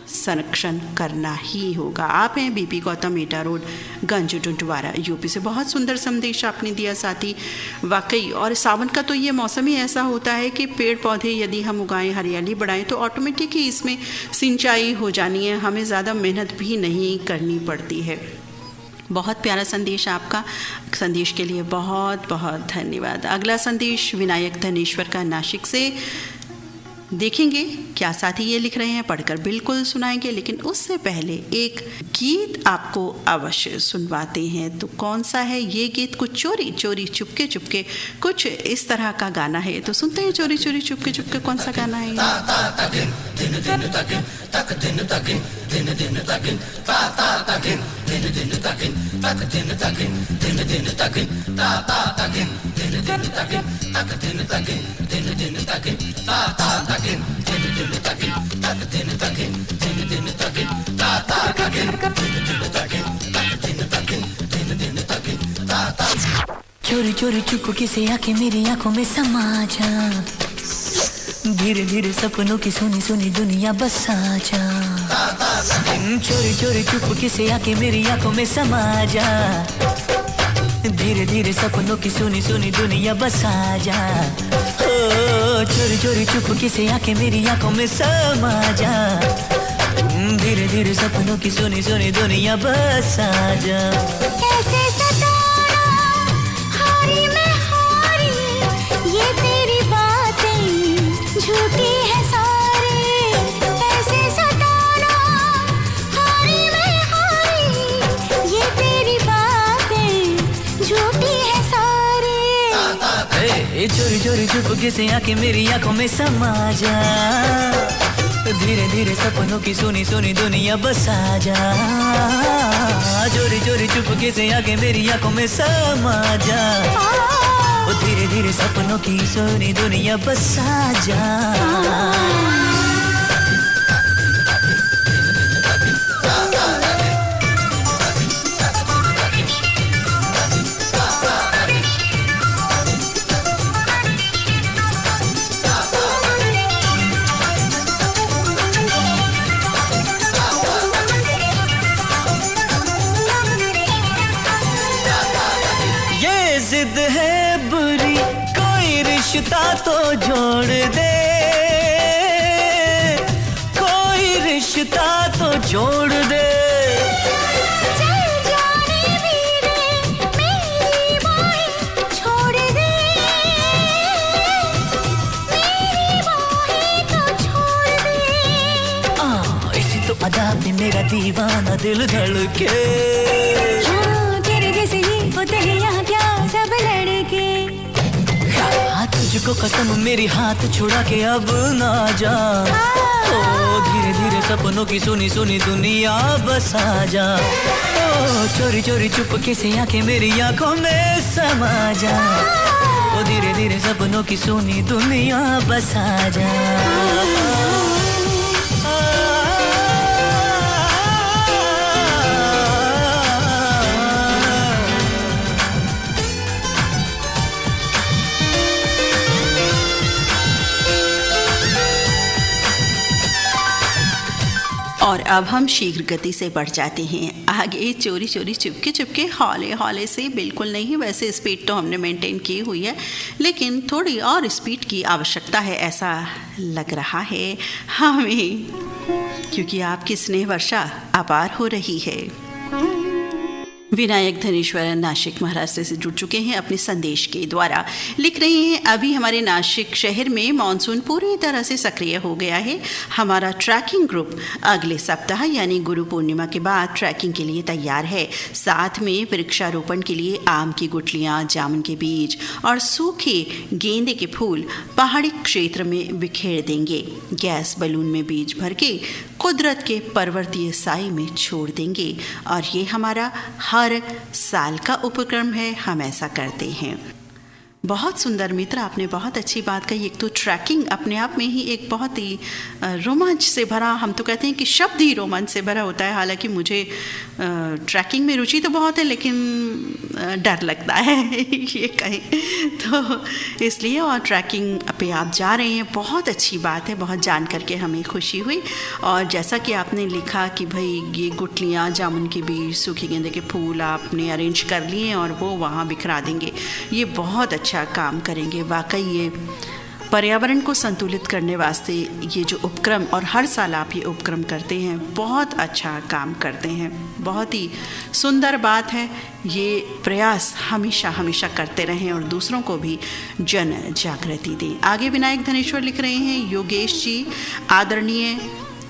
A: संरक्षण करना ही होगा। आप हैं बीपी गौतम, एटा रोड, गंज, टुंटवारा, यूपी से। बहुत सुंदर संदेश आपने दिया साथी, वाकई। और सावन का तो ये मौसम ही ऐसा होता है कि पेड़ पौधे यदि हम उगाएं, हरियाली बढ़ाएं, तो ऑटोमेटिक ही इसमें सिंचाई हो जानी है, हमें ज़्यादा मेहनत भी नहीं करनी पड़ती है। बहुत प्यारा संदेश आपका। संदेश के लिए बहुत बहुत धन्यवाद। अगला संदेश विनायक धनेश्वर का नासिक से। देखेंगे क्या साथी ये लिख रहे हैं, पढ़कर बिल्कुल सुनाएंगे, लेकिन उससे पहले एक गीत आपको अवश्य सुनवाते हैं। तो कौन सा है ये गीत? कुछ चोरी चोरी चुपके चुपके, कुछ इस तरह का गाना है। तो सुनते हैं चोरी चोरी चुपके चुपके कौन सा गाना है।
D: चोरी चोरी चुपके से आके मेरी आंखों में समा जा, धीरे धीरे सपनों की सुनी सुनी दुनिया बसा जा। चोरी चोरी चुपके से आके मेरी आंखों में समा जा, धीरे धीरे सपनों की सुनी सुनी दुनिया बसा जा। ओ चोरी चोरी चुपके से आके मेरी आंखों में समा जा, धीरे धीरे सपनों की सुनी सुनी दुनिया बसा जा।
C: कैसे सताना हारी मैं हारी, ये तेरी बातें झूठी है सारी। कैसे सताना हारी मैं हारी, ये तेरी बातें झूठी है सारी।
D: चोरी चोरी चुपके से आके मेरी आंखों में समा जा, धीरे धीरे सपनों की सुनी सुनी दुनिया बसा जा। चोरी चोरी चुपके से आके मेरी आंखों में समा जा, धीरे धीरे सपनों की सुनी दुनिया बसा जा। जिद है बुरी कोई रिश्ता तो जोड़ दे, कोई रिश्ता तो जोड़ दे।
C: चल जाने भी दे मेरी बाहें छोड़ दे, मेरी बाहें तो छोड़ दे।
D: इसी तो अदा पे मेरा दीवाना दिल धड़के। तेरे जैसे ही होते हैं यहाँ क्या सब लड़के। तुझको कसम मेरी हाथ छुड़ा के अब ना जा, ओ धीरे धीरे सपनों की सुनी सुनी दुनिया बसा जा। ओ चोरी चोरी चुपके से आके मेरी आंखों में समा जा, ओ धीरे धीरे सपनों की सुनी दुनिया बसा जा।
A: और अब हम शीघ्र गति से बढ़ जाते हैं आगे। चोरी चोरी चुपके चुपके हौले हौले से बिल्कुल नहीं, वैसे स्पीड तो हमने मेंटेन की हुई है, लेकिन थोड़ी और स्पीड की आवश्यकता है ऐसा लग रहा है हमें, क्योंकि आपकी स्नेह वर्षा अपार हो रही है। विनायक धनेश्वर नासिक महाराष्ट्र से जुड़ चुके हैं अपने संदेश के द्वारा। लिख रहे हैं, अभी हमारे नासिक शहर में मानसून पूरी तरह से सक्रिय हो गया है। हमारा ट्रैकिंग ग्रुप अगले सप्ताह यानी गुरु पूर्णिमा के बाद ट्रैकिंग के लिए तैयार है। साथ में वृक्षारोपण के लिए आम की गुठलियाँ, जामुन के बीज और सूखे गेंदे के फूल पहाड़ी क्षेत्र में बिखेर देंगे। गैस बलून में बीज भर के कुदरत के पर्वतीय साई में छोड़ देंगे और ये हमारा हर साल का उपक्रम है, हम ऐसा करते हैं। बहुत सुंदर मित्र, आपने बहुत अच्छी बात कही। एक तो ट्रैकिंग अपने आप में ही एक बहुत ही रोमांच से भरा, हम तो कहते हैं कि शब्द ही रोमांच से भरा होता है। हालांकि मुझे ट्रैकिंग में रुचि तो बहुत है, लेकिन डर लगता है ये कहें तो, इसलिए। और ट्रैकिंग पे आप जा रहे हैं, बहुत अच्छी बात है, बहुत जान करके हमें खुशी हुई। और जैसा कि आपने लिखा कि भाई ये गुठलियाँ, जामुन के बीज, सूखे गेंदे के फूल आपने अरेंज कर लिए और वो वहाँ बिखरा देंगे, ये बहुत अच्छा काम करेंगे। वाकई ये पर्यावरण को संतुलित करने वास्ते ये जो उपक्रम, और हर साल आप ये उपक्रम करते हैं, बहुत अच्छा काम करते हैं। बहुत ही सुंदर बात है। ये प्रयास हमेशा हमेशा करते रहें और दूसरों को भी जन जागृति दें। आगे विनायक धनेश्वर लिख रहे हैं, योगेश जी, आदरणीय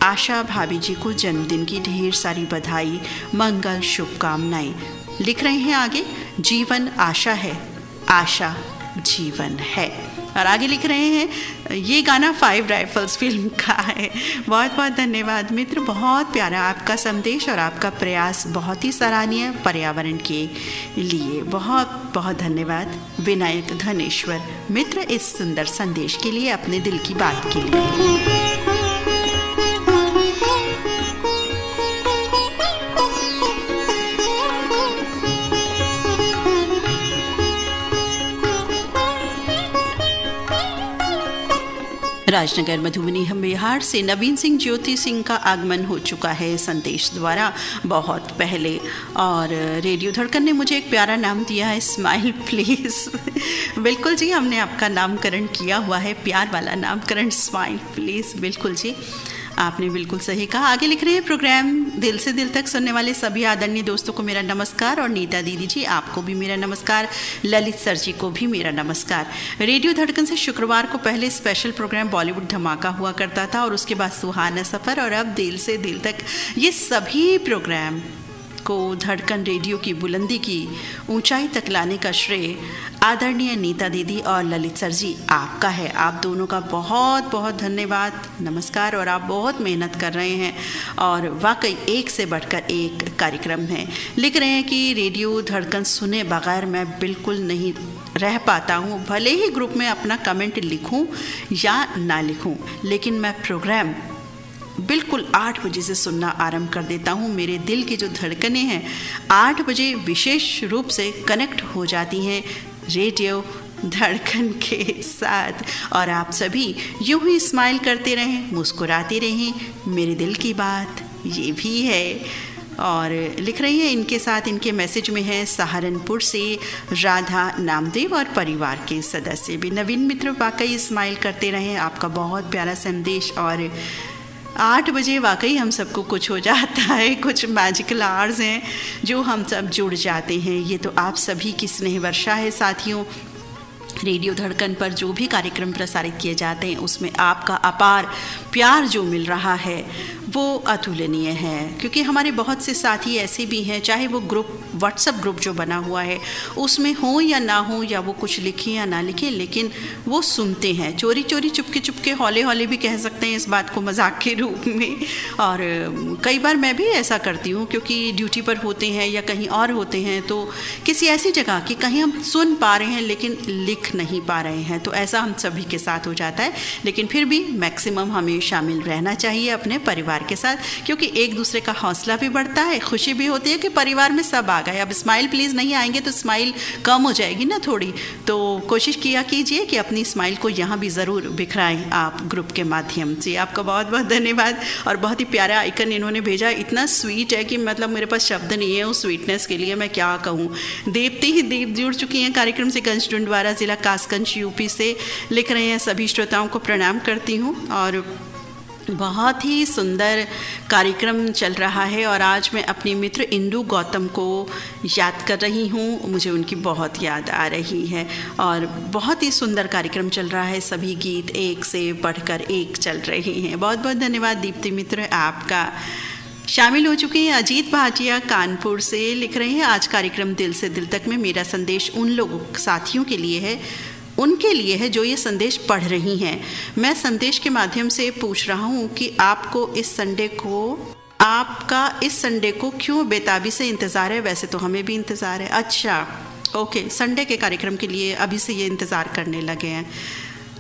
A: आशा भाभी जी को जन्मदिन की ढेर सारी बधाई, मंगल, शुभकामनाएं। लिख रहे हैं आगे, जीवन आशा है, आशा जीवन है। और आगे लिख रहे हैं, ये गाना 5 राइफल्स फिल्म का है। बहुत बहुत धन्यवाद मित्र, बहुत प्यारा आपका संदेश और आपका प्रयास बहुत ही सराहनीय पर्यावरण के लिए। बहुत बहुत धन्यवाद विनायक धनेश्वर मित्र इस सुंदर संदेश के लिए, अपने दिल की बात के लिए। राजनगर मधुबनी हम बिहार से नवीन सिंह ज्योति सिंह का आगमन हो चुका है संदेश द्वारा बहुत पहले। और रेडियो धड़कन ने मुझे एक प्यारा नाम दिया है, स्माइल प्लीज़। बिल्कुल जी, हमने आपका नामकरण किया हुआ है, प्यार वाला नामकरण, स्माइल प्लीज़। बिल्कुल जी, आपने बिल्कुल सही कहा। आगे लिख रहे हैं, प्रोग्राम दिल से दिल तक सुनने वाले सभी आदरणीय दोस्तों को मेरा नमस्कार, और नीता दीदी जी आपको भी मेरा नमस्कार, ललित सर जी को भी मेरा नमस्कार। रेडियो धड़कन से शुक्रवार को पहले स्पेशल प्रोग्राम बॉलीवुड धमाका हुआ करता था और उसके बाद सुहाना सफ़र, और अब दिल से दिल तक। ये सभी प्रोग्राम को धड़कन रेडियो की बुलंदी की ऊंचाई तक लाने का श्रेय आदरणीय नीता दीदी और ललित सर जी आपका है। आप दोनों का बहुत बहुत धन्यवाद, नमस्कार। और आप बहुत मेहनत कर रहे हैं और वाकई एक से बढ़कर एक कार्यक्रम है। लिख रहे हैं कि रेडियो धड़कन सुने बगैर मैं बिल्कुल नहीं रह पाता हूँ, भले ही ग्रुप में अपना कमेंट लिखूँ या ना लिखूँ, लेकिन मैं प्रोग्राम बिल्कुल 8 बजे से सुनना आरंभ कर देता हूँ। मेरे दिल की जो धड़कनें हैं 8 बजे विशेष रूप से कनेक्ट हो जाती हैं रेडियो धड़कन के साथ। और आप सभी यूं ही स्माइल करते रहें, मुस्कुराते रहें, मेरे दिल की बात ये भी है। और लिख रही है, इनके साथ इनके मैसेज में है सहारनपुर से राधा नामदेव और परिवार के सदस्य भी। नवीन मित्र वाकई स्माइल करते रहें, आपका बहुत प्यारा संदेश। और 8 बजे वाकई हम सबको कुछ हो जाता है, कुछ मैजिकल आवर्स हैं जो हम सब जुड़ जाते हैं। ये तो आप सभी की स्नेह वर्षा है साथियों। रेडियो धड़कन पर जो भी कार्यक्रम प्रसारित किए जाते हैं उसमें आपका अपार प्यार जो मिल रहा है वो अतुलनीय है, क्योंकि हमारे बहुत से साथी ऐसे भी हैं, चाहे वो ग्रुप व्हाट्सएप ग्रुप जो बना हुआ है उसमें हो या ना हो, या वो कुछ लिखें या ना लिखें, लेकिन वो सुनते हैं चोरी चोरी, चुपके चुपके, हौले हौले भी कह सकते हैं इस बात को मजाक के रूप में। और कई बार मैं भी ऐसा करती हूँ, क्योंकि ड्यूटी पर होते हैं या कहीं और होते हैं, तो किसी ऐसी जगह की कहीं हम सुन पा रहे हैं लेकिन लिख नहीं पा रहे हैं, तो ऐसा हम सभी के साथ हो जाता है। लेकिन फिर भी मैक्सिमम हमें शामिल रहना चाहिए अपने परिवार के साथ, क्योंकि एक दूसरे का हौसला भी बढ़ता है, खुशी भी होती है कि परिवार में सब आ गए। अब स्माइल प्लीज़ नहीं आएंगे तो स्माइल कम हो जाएगी ना थोड़ी, तो कोशिश किया कीजिए कि अपनी स्माइल को यहाँ भी ज़रूर बिखराएं आप ग्रुप के माध्यम से। आपका बहुत बहुत धन्यवाद। और बहुत ही प्यारा आइकन इन्होंने भेजा, इतना स्वीट है कि मतलब मेरे पास शब्द नहीं है उस स्वीटनेस के लिए, मैं क्या कहूँ। देवती ही देव जुड़ चुकी हैं कार्यक्रम से, गंज डुंडवारा ज़िला कासगंज यूपी से लिख रहे हैं, सभी श्रोताओं को प्रणाम करती हूँ। और बहुत ही सुंदर कार्यक्रम चल रहा है और आज मैं अपनी मित्र इंदु गौतम को याद कर रही हूँ, मुझे उनकी बहुत याद आ रही है। और बहुत ही सुंदर कार्यक्रम चल रहा है, सभी गीत एक से बढ़कर एक चल रहे हैं। बहुत बहुत धन्यवाद दीप्ति मित्र आपका। शामिल हो चुके हैं अजीत भाटिया कानपुर से, लिख रहे हैं, आज कार्यक्रम दिल से दिल तक में मेरा संदेश उन लोगों साथियों के लिए है, उनके लिए है जो ये संदेश पढ़ रही हैं। मैं संदेश के माध्यम से पूछ रहा हूँ कि आपका इस संडे को क्यों बेताबी से इंतज़ार है। वैसे तो हमें भी इंतज़ार है। अच्छा, ओके, संडे के कार्यक्रम के लिए अभी से ये इंतज़ार करने लगे हैं।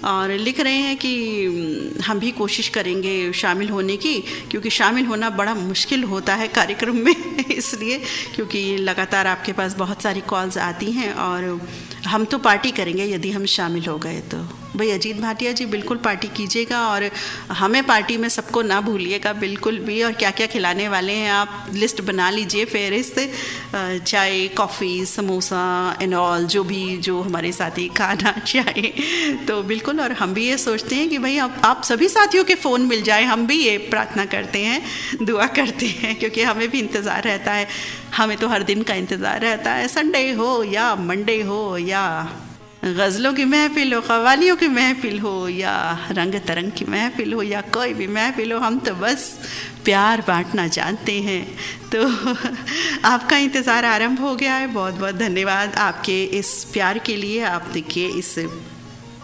A: और लिख रहे हैं कि हम भी कोशिश करेंगे शामिल होने की, क्योंकि शामिल होना बड़ा मुश्किल होता है कार्यक्रम में इसलिए, क्योंकि लगातार आपके पास बहुत सारी कॉल्स आती हैं और हम तो पार्टी करेंगे यदि हम शामिल हो गए तो। भाई अजीत भाटिया जी बिल्कुल पार्टी कीजिएगा और हमें पार्टी में सबको ना भूलिएगा बिल्कुल भी। और क्या क्या खिलाने वाले हैं आप लिस्ट बना लीजिए, फेहरिस्त, चाय, कॉफ़ी, समोसा एंड ऑल, जो हमारे साथी खाना चाहे तो बिल्कुल। और हम भी ये सोचते हैं कि भाई आप सभी साथियों के फ़ोन मिल जाए, हम भी ये प्रार्थना करते हैं, दुआ करते हैं, क्योंकि हमें भी इंतज़ार रहता है। हमें तो हर दिन का इंतज़ार रहता है, संडे हो या मंडे हो या गज़लों की महफ़िल हो, क़वालियों की महफ़िल हो या रंग तरंग की महफ़िल हो या कोई भी महफ़िल हो, हम तो बस प्यार बांटना जानते हैं। तो आपका इंतज़ार आरंभ हो गया है। बहुत बहुत धन्यवाद आपके इस प्यार के लिए, आप देखिए इस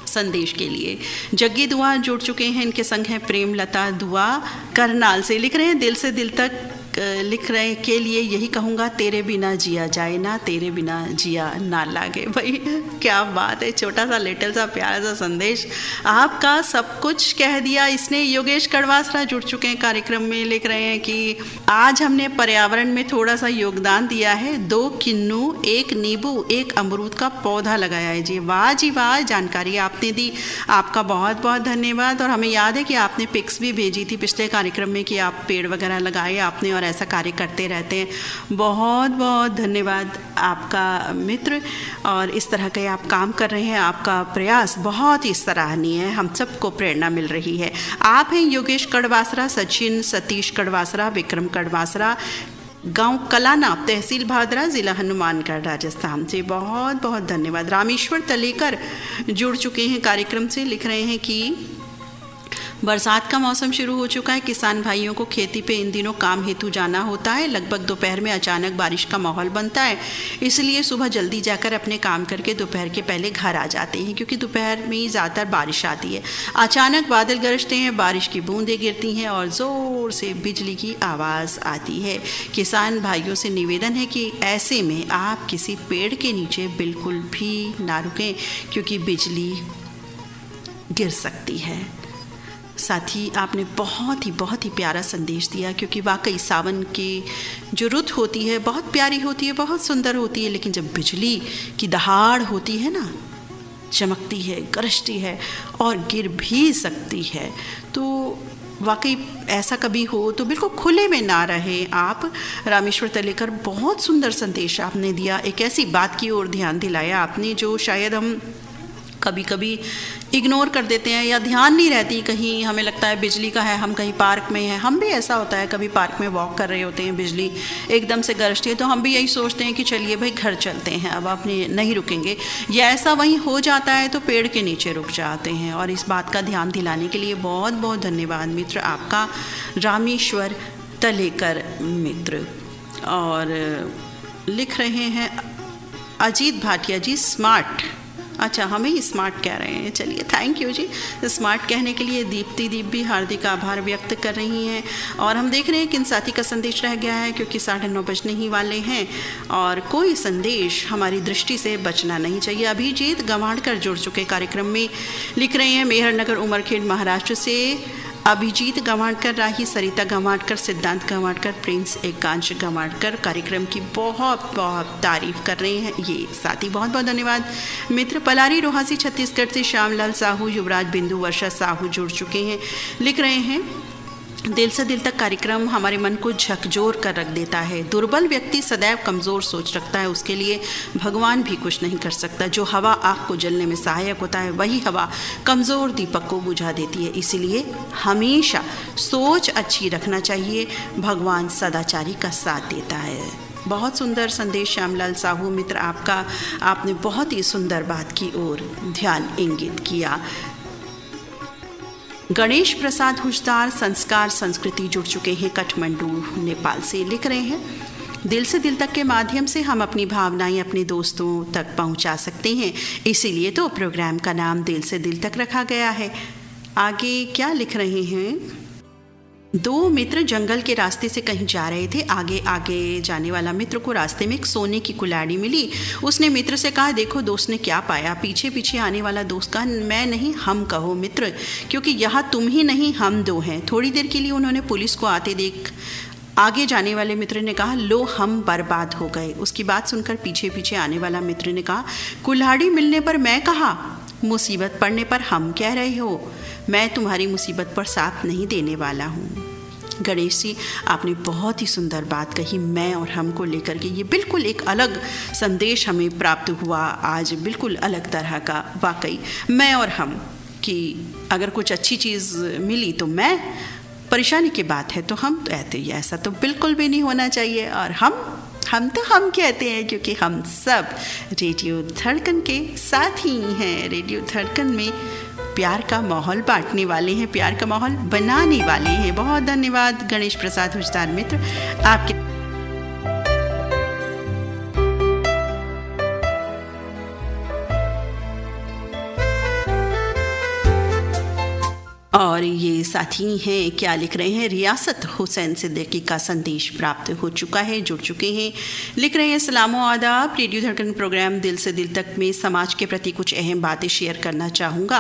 A: संदेश के लिए। जग्गी दुआ जुड़ चुके हैं, इनके संग हैं प्रेम लता दुआ करनाल से, लिख रहे हैं दिल से दिल तक लिख रहे के लिए यही कहूँगा, तेरे बिना जिया जाए ना, तेरे बिना जिया ना लागे। भाई क्या बात है, छोटा सा लिटिल सा प्यारा सा संदेश, आपका सब कुछ कह दिया इसने। योगेश कड़वासरा जुड़ चुके हैं कार्यक्रम में, लिख रहे हैं कि आज हमने पर्यावरण में थोड़ा सा योगदान दिया है, 2 किन्नू, 1 नींबू, 1 अमरूद का पौधा लगाया है जी। वाह जी वाह, जानकारी आपने दी, आपका बहुत बहुत धन्यवाद। और हमें याद है कि आपने पिक्स भी भेजी थी पिछले कार्यक्रम में कि आप पेड़ वगैरह लगाए आपने और ऐसा कार्य करते रहते हैं। बहुत बहुत धन्यवाद आपका मित्र, और इस तरह के आप काम कर रहे हैं, आपका प्रयास बहुत ही सराहनीय है, हम सबको प्रेरणा मिल रही है। आप हैं योगेश कड़वासरा, सचिन सतीश कड़वासरा, विक्रम कड़वासरा, गांव कलाना, तहसील भादरा, ज़िला हनुमानगढ़, राजस्थान से। बहुत बहुत धन्यवाद। रामेश्वर तलेकर जुड़ चुके हैं कार्यक्रम से, लिख रहे हैं कि बरसात का मौसम शुरू हो चुका है, किसान भाइयों को खेती पे इन दिनों काम हेतु जाना होता है। लगभग दोपहर में अचानक बारिश का माहौल बनता है, इसलिए सुबह जल्दी जाकर अपने काम करके दोपहर के पहले घर आ जाते हैं, क्योंकि दोपहर में ज़्यादातर बारिश आती है। अचानक बादल गरजते हैं, बारिश की बूंदें गिरती हैं और ज़ोर से बिजली की आवाज़ आती है। किसान भाइयों से निवेदन है कि ऐसे में आप किसी पेड़ के नीचे बिल्कुल भी ना रुकें, क्योंकि बिजली गिर सकती है। साथ ही आपने बहुत ही प्यारा संदेश दिया, क्योंकि वाकई सावन की जो रुत होती है बहुत प्यारी होती है, बहुत सुंदर होती है, लेकिन जब बिजली की दहाड़ होती है ना, चमकती है, गरजती है और गिर भी सकती है, तो वाकई ऐसा कभी हो तो बिल्कुल खुले में ना रहे आप। रामेश्वर तलेकर, बहुत सुंदर संदेश आपने दिया, एक ऐसी बात की ओर ध्यान दिलाया आपने जो शायद हम कभी कभी इग्नोर कर देते हैं या ध्यान नहीं रहती, कहीं हमें लगता है बिजली का है, हम कहीं पार्क में हैं। हम भी ऐसा होता है, कभी पार्क में वॉक कर रहे होते हैं, बिजली एकदम से गरजती है तो हम भी यही सोचते हैं कि चलिए भाई घर चलते हैं, अब अपने नहीं रुकेंगे, या ऐसा वहीं हो जाता है तो पेड़ के नीचे रुक जाते हैं। और इस बात का ध्यान दिलाने के लिए बहुत बहुत धन्यवाद मित्र आपका, रामेश्वर तलेकर मित्र। और लिख रहे हैं अजीत भाटिया जी, स्मार्ट, अच्छा हमें ही स्मार्ट कह रहे हैं, चलिए थैंक यू जी। स्मार्ट कहने के लिए दीप्ति दीप भी हार्दिक आभार व्यक्त कर रही हैं। और हम देख रहे हैं किन साथी का संदेश रह गया है, क्योंकि 9:30 बजने ही वाले हैं और कोई संदेश हमारी दृष्टि से बचना नहीं चाहिए। अभिजीत गंवाड़कर जुड़ चुके कार्यक्रम में, लिख रहे हैं मेहरनगर उमरखेड़ महाराष्ट्र से अभिजीत गंवाड़कर, राही सरिता गंवाड़कर, सिद्धांत गंवाड़कर, प्रिंस एकांश गंवाड़कर कार्यक्रम की बहुत बहुत तारीफ कर रहे हैं ये साथी, बहुत बहुत धन्यवाद मित्र। पलारी रोहासी छत्तीसगढ़ से श्यामलाल साहू, युवराज बिंदु, वर्षा साहू जुड़ चुके हैं, लिख रहे हैं दिल से दिल तक कार्यक्रम हमारे मन को झकझोर कर रख देता है। दुर्बल व्यक्ति सदैव कमज़ोर सोच रखता है, उसके लिए भगवान भी कुछ नहीं कर सकता। जो हवा आग को जलने में सहायक होता है, वही हवा कमज़ोर दीपक को बुझा देती है। इसीलिए हमेशा सोच अच्छी रखना चाहिए, भगवान सदाचारी का साथ देता है। बहुत सुंदर संदेश श्यामलाल साहू मित्र आपका, आपने बहुत ही सुंदर बात की ओर ध्यान इंगित किया। गणेश प्रसाद हुजदार संस्कार संस्कृति जुड़ चुके हैं काठमांडू नेपाल से, लिख रहे हैं दिल से दिल तक के माध्यम से हम अपनी भावनाएं अपने दोस्तों तक पहुंचा सकते हैं, इसीलिए तो प्रोग्राम का नाम दिल से दिल तक रखा गया है। आगे क्या लिख रहे हैं, 2 मित्र जंगल के रास्ते से कहीं जा रहे थे। आगे आगे जाने वाला मित्र को रास्ते में एक सोने की कुल्हाड़ी मिली। उसने मित्र से कहा, देखो दोस्त ने क्या पाया। पीछे पीछे आने वाला दोस्त कहा, मैं नहीं हम कहो मित्र, क्योंकि यहाँ तुम ही नहीं हम 2 हैं। थोड़ी देर के लिए उन्होंने पुलिस को आते देख आगे जाने वाले मित्र ने कहा, लो हम बर्बाद हो गए। उसकी बात सुनकर पीछे पीछे आने वाला मित्र ने कहा, कुल्हाड़ी मिलने पर मैं कहा मुसीबत पड़ने पर हम कह रहे हो, मैं तुम्हारी मुसीबत पर साथ नहीं देने वाला हूँ। गणेश जी, आपने बहुत ही सुंदर बात कही मैं और हम को लेकर के। ये बिल्कुल एक अलग संदेश हमें प्राप्त हुआ आज, बिल्कुल अलग तरह का। वाकई मैं और हम कि अगर कुछ अच्छी चीज़ मिली तो मैं, परेशानी की बात है तो हम, तो ऐसा तो बिल्कुल भी नहीं होना चाहिए। और हम तो हम कहते हैं क्योंकि हम सब रेडियो धड़कन के साथ ही हैं। रेडियो धड़कन में प्यार का माहौल बांटने वाले हैं, प्यार का माहौल बनाने वाले हैं। बहुत धन्यवाद गणेश प्रसाद हुजदार मित्र आपके। और ये साथी हैं, क्या लिख रहे हैं, रियासत हुसैन सिद्दीकी का संदेश प्राप्त हो चुका है, जुड़ चुके हैं। लिख रहे हैं, सलामो आदाब, रेडियो धड़कन प्रोग्राम दिल से दिल तक में समाज के प्रति कुछ अहम बातें शेयर करना चाहूँगा।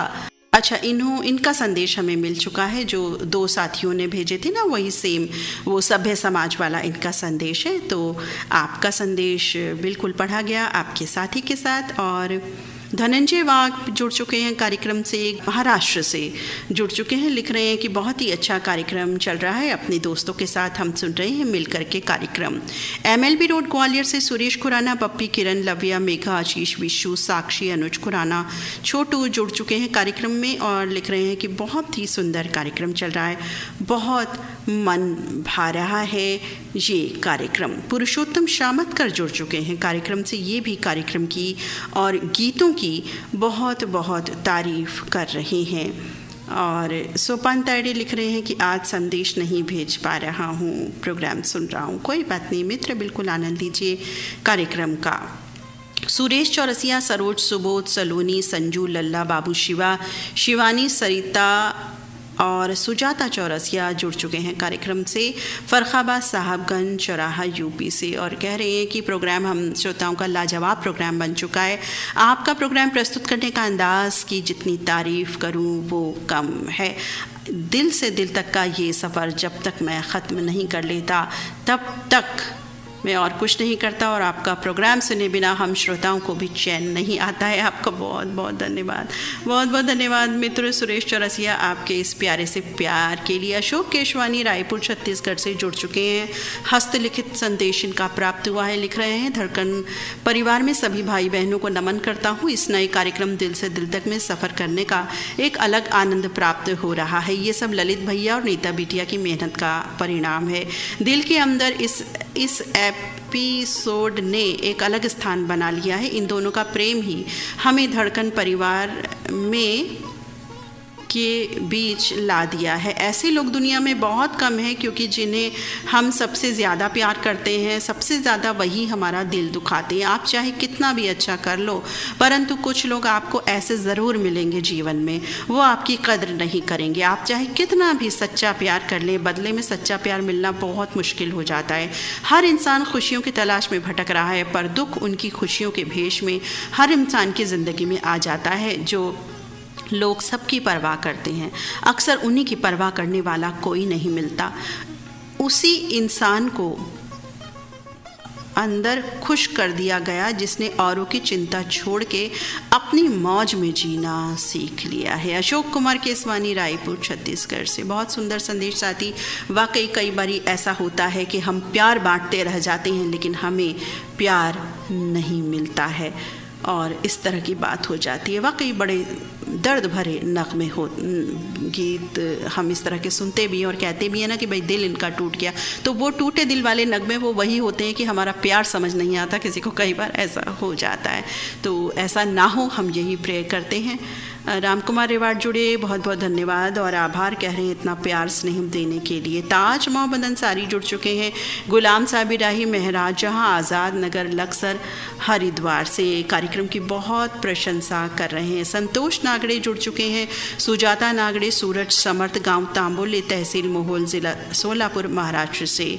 A: अच्छा, इनका संदेश हमें मिल चुका है, जो 2 साथियों ने भेजे थे ना, वही सेम वो सभ्य समाज वाला इनका संदेश है। तो आपका संदेश बिल्कुल पढ़ा गया आपके साथी के साथ। और धनंजय वाघ जुड़ चुके हैं कार्यक्रम से, महाराष्ट्र से जुड़ चुके हैं। लिख रहे हैं कि बहुत ही अच्छा कार्यक्रम चल रहा है, अपने दोस्तों के साथ हम सुन रहे हैं मिलकर के कार्यक्रम। MLB रोड ग्वालियर से सुरेश खुराना, पप्पी, किरण, लव्या, मेघा, आशीष, विशु, साक्षी, अनुज खुराना, छोटू जुड़ चुके हैं कार्यक्रम में और लिख रहे हैं कि बहुत ही सुंदर कार्यक्रम चल रहा है, बहुत मन भा रहा है ये कार्यक्रम। पुरुषोत्तम शामतकर जुड़ चुके हैं कार्यक्रम से, ये भी कार्यक्रम की और गीतों की बहुत बहुत तारीफ कर रहे हैं। और सोपान तायडे लिख रहे हैं कि आज संदेश नहीं भेज पा रहा हूँ, प्रोग्राम सुन रहा हूँ। कोई बात नहीं मित्र, बिल्कुल आनंद लीजिए कार्यक्रम का। सुरेश चौरसिया, सरोज, सुबोध, सलोनी, संजू, लल्ला, बाबू शिवा, शिवानी, सरिता और सुजाता चौरसिया जुड़ चुके हैं कार्यक्रम से। फरखाबाद साहबगंज चौराहा यूपी से और कह रहे हैं कि प्रोग्राम हम श्रोताओं का लाजवाब प्रोग्राम बन चुका है। आपका प्रोग्राम प्रस्तुत करने का अंदाज़ की जितनी तारीफ़ करूं वो कम है। दिल से दिल तक का ये सफ़र जब तक मैं ख़त्म नहीं कर लेता तब तक मैं और कुछ नहीं करता, और आपका प्रोग्राम सुने बिना हम श्रोताओं को भी चैन नहीं आता है। आपका बहुत बहुत धन्यवाद, बहुत बहुत धन्यवाद मित्र सुरेश चौरसिया, आपके इस प्यारे से प्यार के लिए। अशोक केशवानी रायपुर छत्तीसगढ़ से जुड़ चुके हैं, हस्तलिखित संदेश इनका प्राप्त हुआ है। लिख रहे हैं, धड़कन परिवार में सभी भाई बहनों को नमन करता हूँ। इस नए कार्यक्रम दिल से दिल तक में सफ़र करने का एक अलग आनंद प्राप्त हो रहा है। ये सब ललित भैया और नीता बिटिया की मेहनत का परिणाम है। दिल के अंदर इस एपिसोड ने एक अलग स्थान बना लिया है। इन दोनों का प्रेम ही हमें धड़कन परिवार में के बीच ला दिया है। ऐसे लोग दुनिया में बहुत कम हैं, क्योंकि जिन्हें हम सबसे ज़्यादा प्यार करते हैं, सबसे ज़्यादा वही हमारा दिल दुखाते हैं। आप चाहे कितना भी अच्छा कर लो, परंतु कुछ लोग आपको ऐसे ज़रूर मिलेंगे जीवन में, वो आपकी कद्र नहीं करेंगे। आप चाहे कितना भी सच्चा प्यार कर लें, बदले में सच्चा प्यार मिलना बहुत मुश्किल हो जाता है। हर इंसान खुशियों की तलाश में भटक रहा है, पर दुख उनकी खुशियों के भेष में हर इंसान की ज़िंदगी में आ जाता है। जो लोग सबकी परवाह करते हैं, अक्सर उन्हीं की परवाह करने वाला कोई नहीं मिलता। उसी इंसान को अंदर खुश कर दिया गया जिसने औरों की चिंता छोड़ के अपनी मौज में जीना सीख लिया है। अशोक कुमार केसवानी रायपुर छत्तीसगढ़ से, बहुत सुंदर संदेश साथी। वाकई कई बारी ऐसा होता है कि हम प्यार बांटते रह जाते हैं, लेकिन हमें प्यार नहीं मिलता है और इस तरह की बात हो जाती है। वाकई बड़े दर्द भरे नगमे हो, गीत हम इस तरह के सुनते भी हैं और कहते भी हैं ना कि भाई दिल इनका टूट गया। तो वो टूटे दिल वाले नगमे वो वही होते हैं कि हमारा प्यार समझ नहीं आता किसी को, कई बार ऐसा हो जाता है। तो ऐसा ना हो, हम यही प्रे करते हैं। राम कुमार रेवाड़ जुड़े, बहुत बहुत धन्यवाद और आभार कह रहे हैं इतना प्यार स्नेह देने के लिए। ताज मोहम्मद अंसारी जुड़ चुके हैं, गुलाम साबिर राही महराज जहां आज़ाद नगर लक्सर हरिद्वार से कार्यक्रम की बहुत प्रशंसा कर रहे हैं। संतोष नागड़े जुड़ चुके हैं, सुजाता नागड़े सूरज समर्थ गांव तांबोली तहसील मोहोल ज़िला सोलापुर महाराष्ट्र से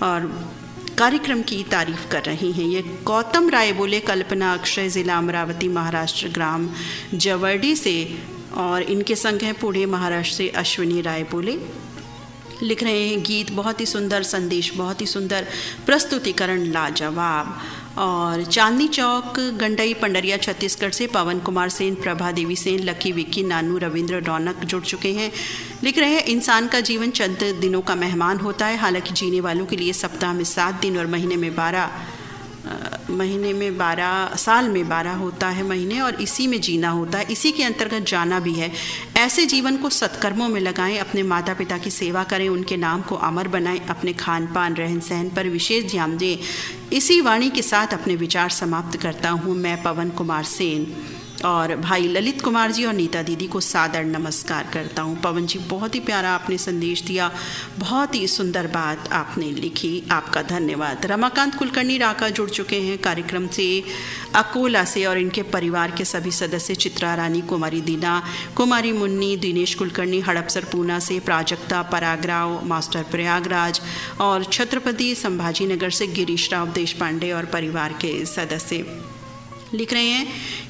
A: और कार्यक्रम की तारीफ कर रही हैं। ये गौतम राय बोले, कल्पना अक्षय ज़िला अमरावती महाराष्ट्र ग्राम जवर्डी से और इनके संग हैं पुणे महाराष्ट्र से अश्विनी राय बोले। लिख रहे हैं, गीत बहुत ही सुंदर, संदेश बहुत ही सुंदर, प्रस्तुतिकरण लाजवाब और चांदनी चौक, गंडई, पंडरिया, छत्तीसगढ़ से पवन कुमार सेन, प्रभा देवी सेन, लकी, विक्की, नानू, रविंद्र, रौनक जुड़ चुके हैं। लिख रहे हैं, इंसान का जीवन चंद दिनों का मेहमान होता है। हालांकि जीने वालों के लिए सप्ताह में 7 दिन और महीने में 12, साल में 12 होता है महीने, और इसी में जीना होता है, इसी के अंतर्गत जाना भी है। ऐसे जीवन को सत्कर्मों में लगाएं, अपने माता पिता की सेवा करें, उनके नाम को अमर बनाएं, अपने खान पान, रहन सहन पर विशेष ध्यान दें। इसी वाणी के साथ अपने विचार समाप्त करता हूँ। मैं पवन कुमार सेन और भाई ललित कुमार जी और नीता दीदी को सादर नमस्कार करता हूँ। पवन जी, बहुत ही प्यारा आपने संदेश दिया, बहुत ही सुंदर बात आपने लिखी, आपका धन्यवाद। रमाकांत कुलकर्णी राका जुड़ चुके हैं कार्यक्रम से अकोला से, और इनके परिवार के सभी सदस्य चित्रा रानी, कुमारी दीना, कुमारी मुन्नी, दिनेश कुलकर्णी हड़पसर पूना से, प्राजक्ता, परागराव, मास्टर प्रयागराज और छत्रपति संभाजी नगर से गिरीश राव देशपांडे और परिवार के सदस्य लिख रहे हैं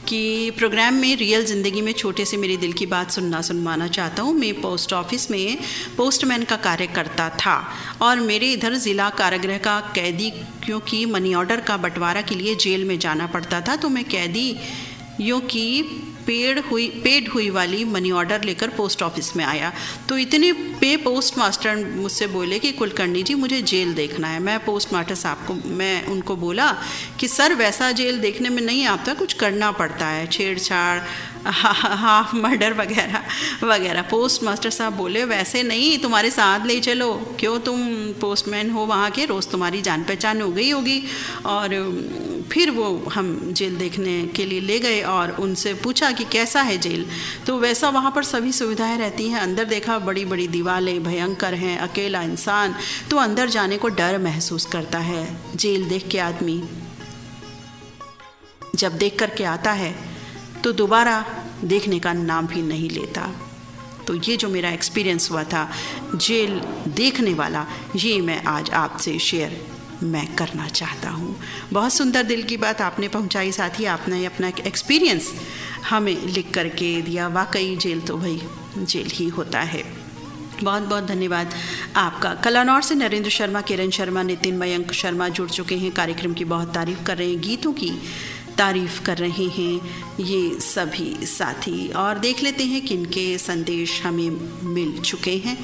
A: कि प्रोग्राम में रियल ज़िंदगी में छोटे से मेरे दिल की बात सुनवाना चाहता हूँ। मैं पोस्ट ऑफिस में पोस्टमैन का कार्य करता था और मेरे इधर ज़िला कारागृह का कैदी क्योंकि मनी ऑर्डर का बंटवारा के लिए जेल में जाना पड़ता था, तो मैं कैदियों की पेड हुई वाली मनी ऑर्डर लेकर पोस्ट ऑफिस में आया। तो इतने पे पोस्ट मास्टर मुझसे बोले कि कुलकर्णी जी, मुझे जेल देखना है। मैं पोस्ट मास्टर साहब को, मैं उनको बोला कि सर वैसा जेल देखने में नहीं आता, कुछ करना पड़ता है, छेड़छाड़, हाफ मर्डर वगैरह वगैरह। पोस्ट मास्टर साहब बोले वैसे नहीं, तुम्हारे साथ ले चलो, क्यों तुम पोस्टमैन हो वहाँ के, रोज़ तुम्हारी जान पहचान हो गई होगी। और फिर वो हम जेल देखने के लिए ले गए और उनसे पूछा कि कैसा है जेल। तो वैसा वहाँ पर सभी सुविधाएं रहती हैं। अंदर देखा, बड़ी बड़ी दीवारें भयंकर हैं, अकेला इंसान, तो अंदर जाने को डर महसूस करता है। जेल देख के आदमी जब देख कर के आता है तो दोबारा देखने का नाम भी नहीं लेता। तो ये जो मेरा एक्सपीरियंस हुआ था जेल देखने वाला, ये मैं आज आपसे शेयर मैं करना चाहता हूँ। बहुत सुंदर दिल की बात आपने पहुँचाई साथी, आपने अपना एक्सपीरियंस हमें लिख करके दिया। वाकई जेल तो भाई जेल ही होता है। बहुत बहुत धन्यवाद आपका। कलानौर से नरेंद्र शर्मा, किरण शर्मा, नितिन, मयंक शर्मा जुड़ चुके हैं, कार्यक्रम की बहुत तारीफ़ कर रहे हैं, गीतों की तारीफ़ कर रहे हैं ये सभी साथी। और देख लेते हैं किनके संदेश हमें मिल चुके हैं।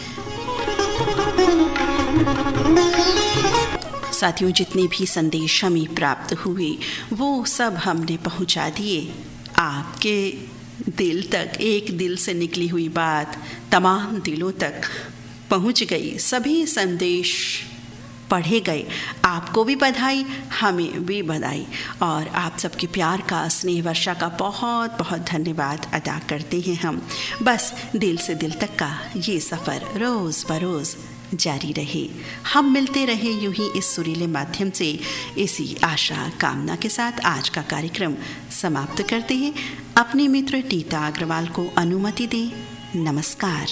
A: साथियों, जितने भी संदेश हमें प्राप्त हुए वो सब हमने पहुंचा दिए आपके दिल तक। एक दिल से निकली हुई बात तमाम दिलों तक पहुंच गई, सभी संदेश पढ़े गए। आपको भी बधाई, हमें भी बधाई, और आप सबके प्यार का, स्नेह वर्षा का बहुत बहुत धन्यवाद अदा करते हैं हम। बस दिल से दिल तक का ये सफ़र रोज़ बरोज़ जारी रहे, हम मिलते रहे यूं ही इस सुरीले माध्यम से। इसी आशा कामना के साथ आज का कार्यक्रम समाप्त करते हैं। अपने मित्र नीता अग्रवाल को अनुमति दें। नमस्कार।